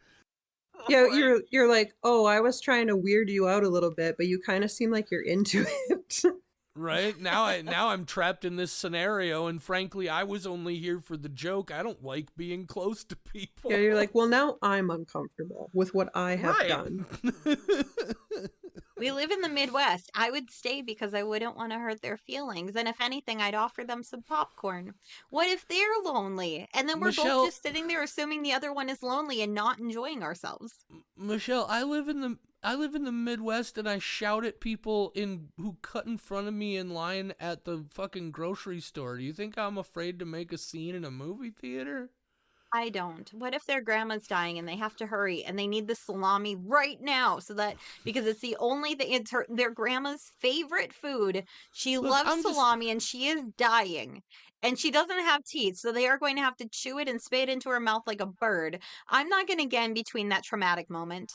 Speaker 2: Yeah, you're like, oh, I was trying to weird you out a little bit, but you kind of seem like you're into it.
Speaker 3: Right now, I'm trapped in this scenario, and frankly, I was only here for the joke. I don't like being close to people.
Speaker 2: Yeah, you're like, well, now I'm uncomfortable with what I have done.
Speaker 1: We live in the Midwest. I would stay because I wouldn't want to hurt their feelings. And if anything, I'd offer them some popcorn. What if they're lonely? And then we're both
Speaker 3: Michelle,
Speaker 1: just sitting there assuming the other one is lonely and not enjoying ourselves.
Speaker 3: Michelle, I live in the Midwest, and I shout at people who cut in front of me in line at the fucking grocery store. Do you think I'm afraid to make a scene in a movie theater?
Speaker 1: I don't. What if their grandma's dying and they have to hurry and they need the salami right now so that because it's the only thing it's their grandma's favorite food. She
Speaker 3: Look,
Speaker 1: loves salami and she is dying and she doesn't have teeth, so they are going to have to chew it and spit it into her mouth like a bird. I'm not going to get in between that traumatic moment.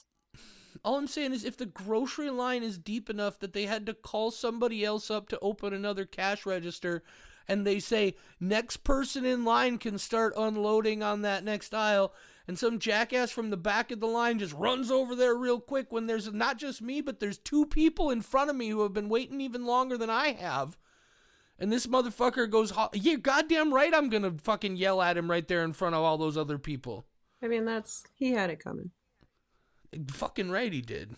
Speaker 3: All I'm saying is if the grocery line is deep enough that they had to call somebody else up to open another cash register, and they say, next person in line can start unloading on that next aisle, and some jackass from the back of the line just runs over there real quick when there's not just me, but there's two people in front of me who have been waiting even longer than I have. And this motherfucker goes, yeah, goddamn right I'm gonna fucking yell at him right there in front of all those other people.
Speaker 2: I mean, he had it coming.
Speaker 3: Fucking right he did.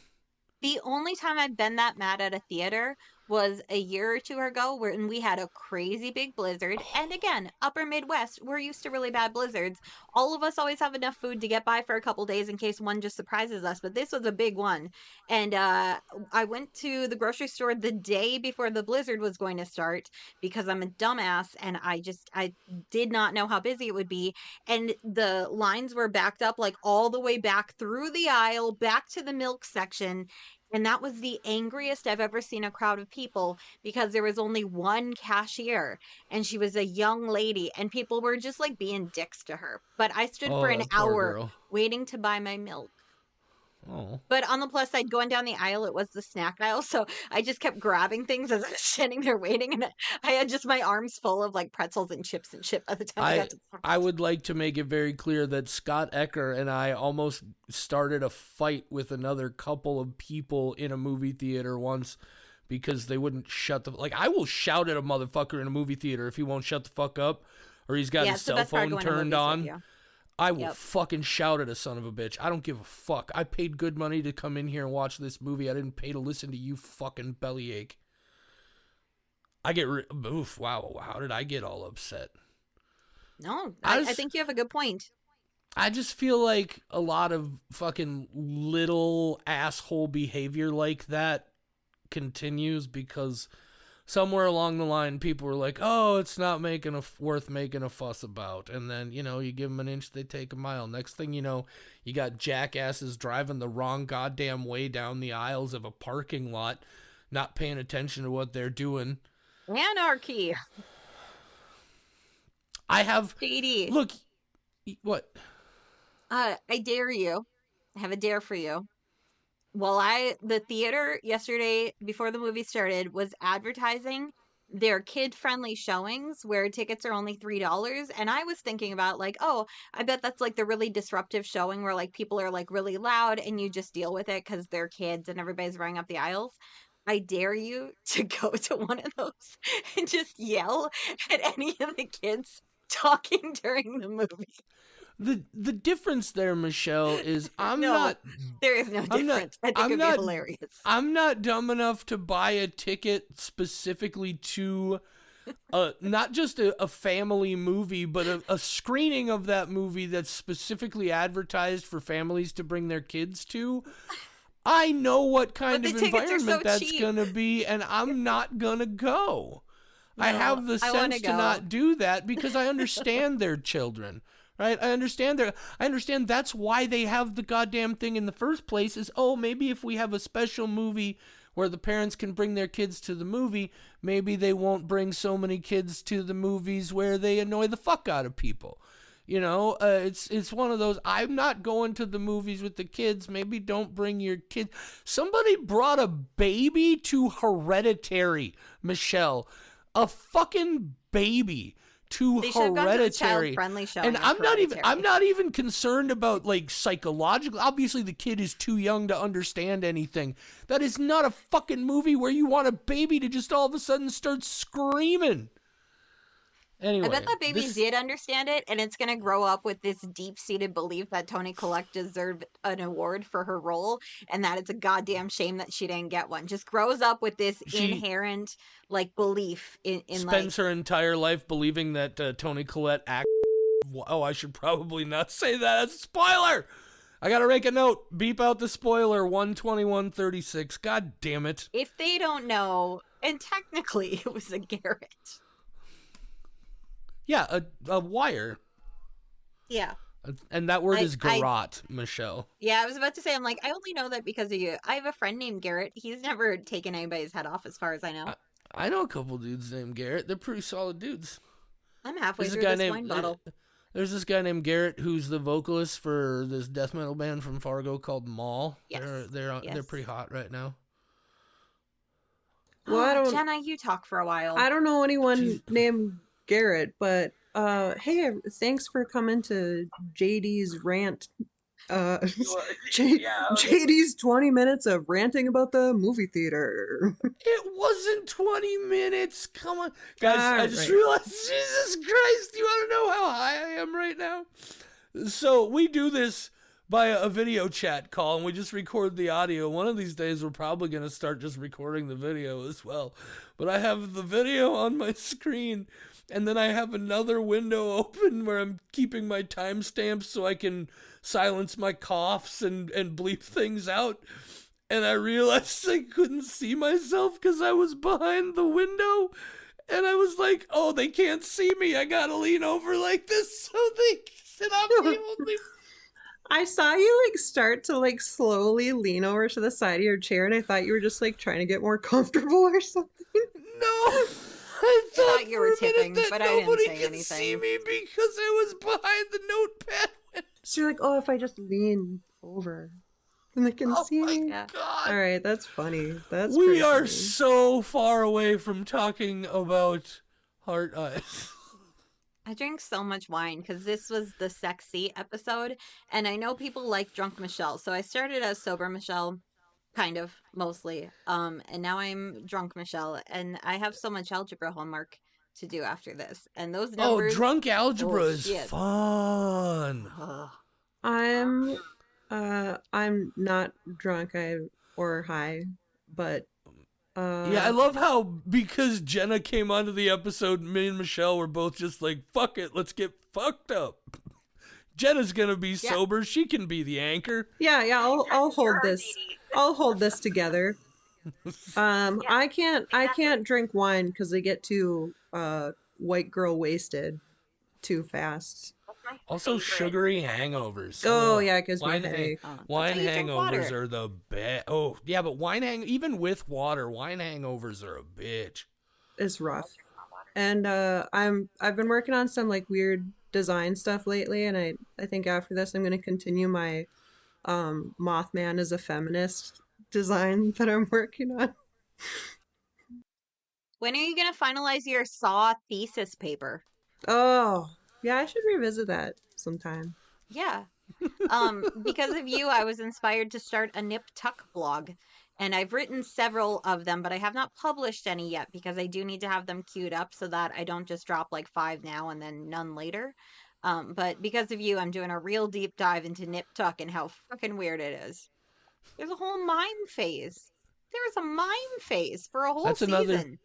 Speaker 1: The only time I've been that mad at a theater was a year or two ago when we had a crazy big blizzard. And again, upper Midwest, we're used to really bad blizzards. All of us always have enough food to get by for a couple days in case one just surprises us. But this was a big one. And I went to the grocery store the day before the blizzard was going to start because I'm a dumbass and I did not know how busy it would be. And the lines were backed up like all the way back through the aisle, back to the milk section. And that was the angriest I've ever seen a crowd of people because there was only one cashier and she was a young lady and people were just like being dicks to her. But I stood for an
Speaker 3: that poor
Speaker 1: hour
Speaker 3: girl.
Speaker 1: waiting to buy my milk.
Speaker 3: Oh.
Speaker 1: But on the plus side, going down the aisle, it was the snack aisle. So I just kept grabbing things as I was standing there waiting. And I had just my arms full of like pretzels and chips and shit by the time I got to the front.
Speaker 3: I would like to make it very clear that Scott Ecker and I almost started a fight with another couple of people in a movie theater once because they wouldn't shut the... Like, I will shout at a motherfucker in a movie theater if he won't shut the fuck up or he's got his cell phone turned on. I will fucking shout at a son of a bitch. I don't give a fuck. I paid good money to come in here and watch this movie. I didn't pay to listen to you fucking bellyache. I get... Oof, wow. How did I get all upset?
Speaker 1: No, I think you have a good point.
Speaker 3: I just feel like a lot of fucking little asshole behavior like that continues because somewhere along the line people were like, oh, it's not worth making a fuss about. And then, you give them an inch, they take a mile. Next thing you know, you got jackasses driving the wrong goddamn way down the aisles of a parking lot, not paying attention to what they're doing.
Speaker 1: Anarchy.
Speaker 3: I have
Speaker 1: JD,
Speaker 3: look what
Speaker 1: I dare you. I have a dare for you. The theater yesterday before the movie started was advertising their kid-friendly showings where tickets are only $3, and I was thinking about like, oh, I bet that's like the really disruptive showing where like people are like really loud and you just deal with it because they're kids and everybody's running up the aisles. I dare you to go to one of those and just yell at any of the kids talking during the movie.
Speaker 3: the difference there, Michelle, is
Speaker 1: No, there is no
Speaker 3: I'm not
Speaker 1: difference. I think
Speaker 3: I'm
Speaker 1: it'd be
Speaker 3: not
Speaker 1: hilarious.
Speaker 3: I'm not dumb enough to buy a ticket specifically to not just a family movie, but a screening of that movie that's specifically advertised for families to bring their kids to. I know what kind
Speaker 1: But
Speaker 3: of
Speaker 1: the tickets are
Speaker 3: environment
Speaker 1: so
Speaker 3: that's
Speaker 1: cheap.
Speaker 3: gonna be, and I'm not gonna go. I
Speaker 1: No,
Speaker 3: have the
Speaker 1: I wanna
Speaker 3: sense to
Speaker 1: go.
Speaker 3: not do that because I understand their children. Right? I understand that's why they have the goddamn thing in the first place is, oh, maybe if we have a special movie where the parents can bring their kids to the movie, maybe they won't bring so many kids to the movies where they annoy the fuck out of people. You know, it's one of those, I'm not going to the movies with the kids. Maybe don't bring your kid. Somebody brought a baby to Hereditary, Michelle. A fucking baby to
Speaker 1: They should have gone to the
Speaker 3: Hereditary.
Speaker 1: child-friendly showing
Speaker 3: And
Speaker 1: of
Speaker 3: I'm
Speaker 1: Hereditary.
Speaker 3: not even concerned about like psychological. Obviously the kid is too young to understand anything. That is not a fucking movie where you want a baby to just all of a sudden start screaming. Anyway,
Speaker 1: I bet that baby did understand it, and it's gonna grow up with this deep-seated belief that Toni Collette deserved an award for her role, and that it's a goddamn shame that she didn't get one. Just grows up with this
Speaker 3: She
Speaker 1: inherent like belief in like
Speaker 3: spends her entire life believing that Toni Collette oh, I should probably not say that. That's a spoiler. I gotta make a note. Beep out the spoiler. 121:36. God damn it.
Speaker 1: if they don't know, and technically it was a Garrett.
Speaker 3: Yeah, a wire.
Speaker 1: Yeah.
Speaker 3: And that word is
Speaker 1: I
Speaker 3: garrote, Michelle.
Speaker 1: Yeah, I was about to say, I'm like, I only know that because of you. I have a friend named Garrett. He's never taken anybody's head off, as far as I know.
Speaker 3: I know a couple dudes named Garrett. They're pretty solid dudes.
Speaker 1: I'm halfway
Speaker 3: There's a
Speaker 1: through
Speaker 3: guy
Speaker 1: this wine
Speaker 3: named
Speaker 1: bottle.
Speaker 3: There's this guy named Garrett who's the vocalist for this death metal band from Fargo called Maul.
Speaker 1: Yes.
Speaker 3: They're
Speaker 1: Yes.
Speaker 3: pretty hot right now.
Speaker 2: Well, I don't.
Speaker 1: Jenna, you talk for a while.
Speaker 2: I don't know anyone
Speaker 3: Jeez.
Speaker 2: named Garrett, but hey, thanks for coming to JD's rant. JD's 20 minutes of ranting about the movie theater.
Speaker 3: It wasn't 20 minutes. Come on. Guys, I just
Speaker 2: Right.
Speaker 3: realized, Jesus Christ, do you want to know how high I am right now? So we do this by a video chat call, and we just record the audio. One of these days, we're probably going to start just recording the video as well. But I have the video on my screen, and then I have another window open where I'm keeping my timestamps so I can silence my coughs and bleep things out. And I realized I couldn't see myself because I was behind the window. And I was like, oh, they can't see me. I gotta lean over like this so they sit on the only.
Speaker 2: I saw you like start to like slowly lean over to the side of your chair, and I thought you were just like trying to get more comfortable or something.
Speaker 3: No, I
Speaker 1: thought you were
Speaker 3: for a minute
Speaker 1: tipping,
Speaker 3: that
Speaker 1: but I didn't
Speaker 3: nobody
Speaker 1: say
Speaker 3: could see
Speaker 1: anything.
Speaker 3: me because I was behind the notepad.
Speaker 2: So you're like, oh, if I just lean over, then they can
Speaker 3: Oh
Speaker 2: see
Speaker 3: my
Speaker 2: me.
Speaker 1: Yeah.
Speaker 3: god!
Speaker 2: All right, that's funny. That's
Speaker 3: We
Speaker 2: pretty
Speaker 3: are
Speaker 2: funny.
Speaker 3: so far away from talking about heart eyes.
Speaker 1: I drank so much wine because this was the sexy episode, and I know people like drunk Michelle, so I started as sober Michelle, kind of mostly, and now I'm drunk Michelle, and I have so much algebra homework to do after this, and those
Speaker 3: Oh,
Speaker 1: numbers.
Speaker 3: drunk algebra
Speaker 1: Oh,
Speaker 3: is
Speaker 1: shit.
Speaker 3: fun.
Speaker 1: Ugh.
Speaker 2: I'm not drunk or high, but
Speaker 3: Yeah, I love how because Jenna came onto the episode, me and Michelle were both just like, fuck it, let's get fucked up. Jenna's gonna be sober, she can be the anchor.
Speaker 2: yeah, I'll hold this. I'll hold this together. I can't drink wine because I get too white girl wasted too fast.
Speaker 3: Also, sugary hangovers.
Speaker 2: Oh yeah, it gives me a
Speaker 3: Wine,
Speaker 2: headache.
Speaker 3: wine
Speaker 1: That's why you drink water.
Speaker 3: hangovers are the best. Oh, yeah, but even with water, wine hangovers are a bitch.
Speaker 2: It's rough. And I've been working on some like weird design stuff lately, and I think after this I'm gonna continue my Mothman as a feminist design that I'm working on.
Speaker 1: When are you going to finalize your Saw thesis paper?
Speaker 2: Oh, yeah, I should revisit that sometime.
Speaker 1: Yeah. Because of you, I was inspired to start a Nip Tuck blog. And I've written several of them, but I have not published any yet because I do need to have them queued up so that I don't just drop like 5 now and then none later. But because of you, I'm doing a real deep dive into Nip Tuck and how freaking weird it is. There's a whole mime phase. There was a mime phase for a whole
Speaker 3: That's another
Speaker 1: season.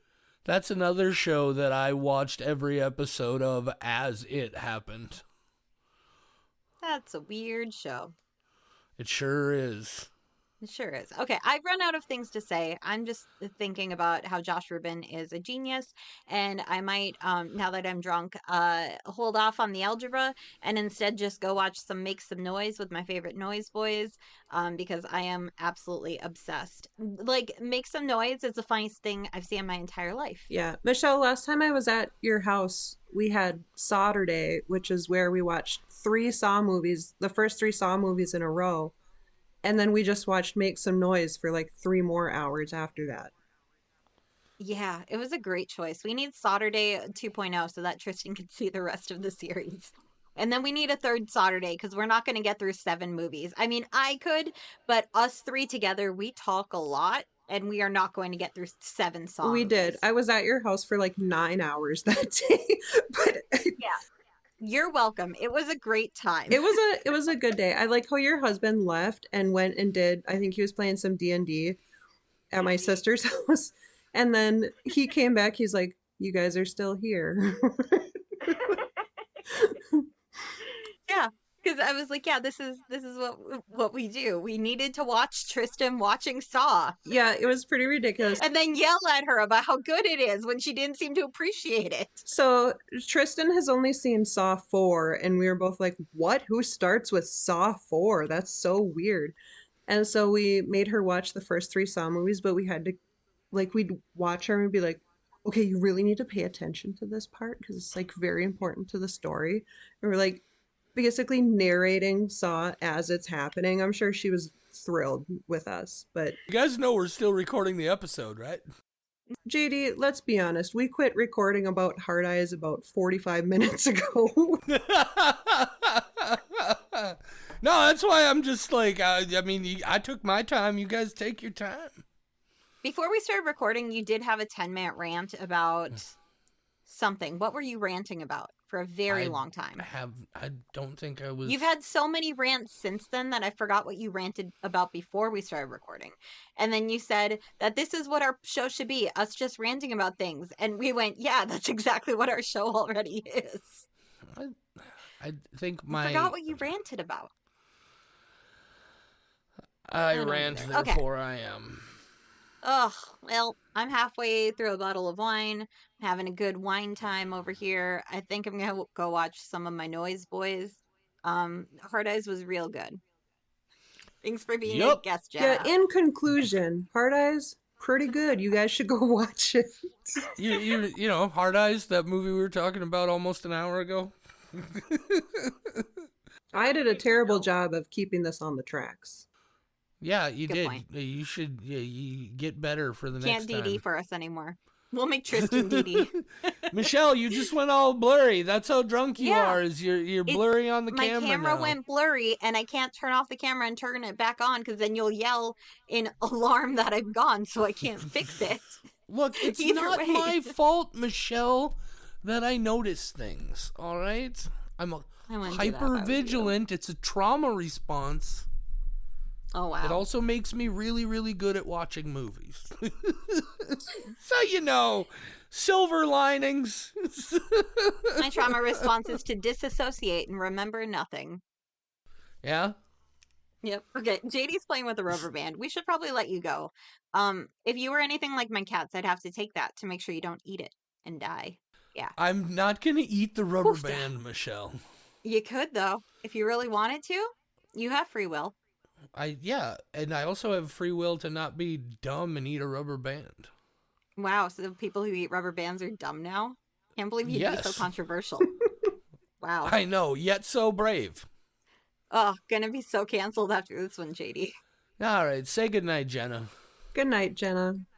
Speaker 3: that's another show that I watched every episode of as it happened.
Speaker 1: That's a weird show.
Speaker 3: It sure is.
Speaker 1: It sure is. Okay, I've run out of things to say. I'm just thinking about how Josh Rubin is a genius, and I might, now that I'm drunk, hold off on the algebra and instead just go watch some Make Some Noise with my favorite noise boys, because I am absolutely obsessed. Like, Make Some Noise is the funniest thing I've seen in my entire life.
Speaker 2: Yeah, Michelle, last time I was at your house, we had Saturday, which is where we watched three Saw movies, the first three Saw movies in a row. And then we just watched Make Some Noise for like 3 more hours after that.
Speaker 1: Yeah, it was a great choice. We need Saturday 2.0 so that Tristan can see the rest of the series. And then we need a third Saturday because we're not going to get through 7 movies. I mean, I could, but us 3 together, we talk a lot and we are not going to get through 7 Saw
Speaker 2: We did.
Speaker 1: movies.
Speaker 2: I was at your house for like 9 hours that day, but
Speaker 1: Yeah. You're welcome. It was a great time.
Speaker 2: it was a good day. I like how your husband left and went and did. I think he was playing some D&D at my sister's house, and then he came back. He's like, "You guys are still here."
Speaker 1: Yeah, because I was like, yeah, this is what we do. We needed to watch Tristan watching Saw
Speaker 2: Yeah, it was pretty ridiculous.
Speaker 1: and then yell at her about how good it is when she didn't seem to appreciate it.
Speaker 2: So Tristan has only seen Saw 4, and we were both like, "What? Who starts with Saw 4? That's so weird." And so we made her watch the first three Saw movies, but we had to, like, we'd watch her and be like, "Okay, you really need to pay attention to this part because it's like very important to the story." And we're like, basically narrating Saw as it's happening. I'm sure she was thrilled with us, but
Speaker 3: You guys know we're still recording the episode, right?
Speaker 2: JD, let's be honest, we quit recording about Hard Eyes about 45 minutes ago.
Speaker 3: No, that's why I'm just like, I mean, I took my time. You guys take your time.
Speaker 1: Before we started recording, you did have a 10-minute rant about something. What were you ranting about for a very long time?
Speaker 3: I don't think I was.
Speaker 1: You've had so many rants since then that I forgot what you ranted about before we started recording. And then you said that this is what our show should be, us just ranting about things. And we went, yeah, that's exactly what our show already is.
Speaker 3: I think
Speaker 1: I forgot what you ranted about.
Speaker 3: I
Speaker 1: don't
Speaker 3: rant,
Speaker 1: either. Okay.
Speaker 3: therefore I am.
Speaker 1: Ugh, well, I'm halfway through a bottle of wine. I'm having a good wine time over here. I think I'm gonna go watch some of my Noise Boys. Hard Eyes was real good. Thanks for being a
Speaker 3: Yup.
Speaker 1: guest,
Speaker 2: Yeah,
Speaker 1: Jenna.
Speaker 2: in conclusion, Hard Eyes, pretty good. You guys should go watch it.
Speaker 3: You know, Hard Eyes, that movie we were talking about almost an hour ago.
Speaker 2: I did a terrible job of keeping this on the tracks.
Speaker 3: Yeah, you
Speaker 1: Good
Speaker 3: did.
Speaker 1: point.
Speaker 3: You should you get better for the
Speaker 1: Can't
Speaker 3: next
Speaker 1: DD
Speaker 3: time.
Speaker 1: for us anymore. We'll make Tristan DD.
Speaker 3: Michelle, you just went all blurry. That's how drunk you
Speaker 1: Yeah.
Speaker 3: are. Is you're blurry on the
Speaker 1: My
Speaker 3: camera
Speaker 1: camera
Speaker 3: now.
Speaker 1: went blurry, and I can't turn off the camera and turn it back on because then you'll yell in alarm that I'm gone, so I can't fix it.
Speaker 3: Look, it's
Speaker 1: Either
Speaker 3: not
Speaker 1: way.
Speaker 3: my fault, Michelle, that I notice things. All right, I'm
Speaker 1: I wouldn't do that if I
Speaker 3: hyper
Speaker 1: was you.
Speaker 3: vigilant. It's a trauma response.
Speaker 1: Oh wow.
Speaker 3: It also makes me really, really good at watching movies. So you know, silver linings.
Speaker 1: My trauma response is to disassociate and remember nothing.
Speaker 3: Yeah.
Speaker 1: Yep. Okay. JD's playing with a rubber band. We should probably let you go. If you were anything like my cats, I'd have to take that to make sure you don't eat it and die. Yeah.
Speaker 3: I'm not gonna eat the rubber
Speaker 1: Oof,
Speaker 3: band, Michelle.
Speaker 1: You could though, if you really wanted to. You have free will.
Speaker 3: And I also have free will to not be dumb and eat a rubber band.
Speaker 1: Wow. So the people who eat rubber bands are dumb now. Can't believe you'd be so
Speaker 3: Yes.
Speaker 1: controversial. Wow.
Speaker 3: I know, yet so brave.
Speaker 1: Oh, gonna be so canceled after this one, JD.
Speaker 3: All right, say goodnight, Jenna.
Speaker 2: Good night, Jenna.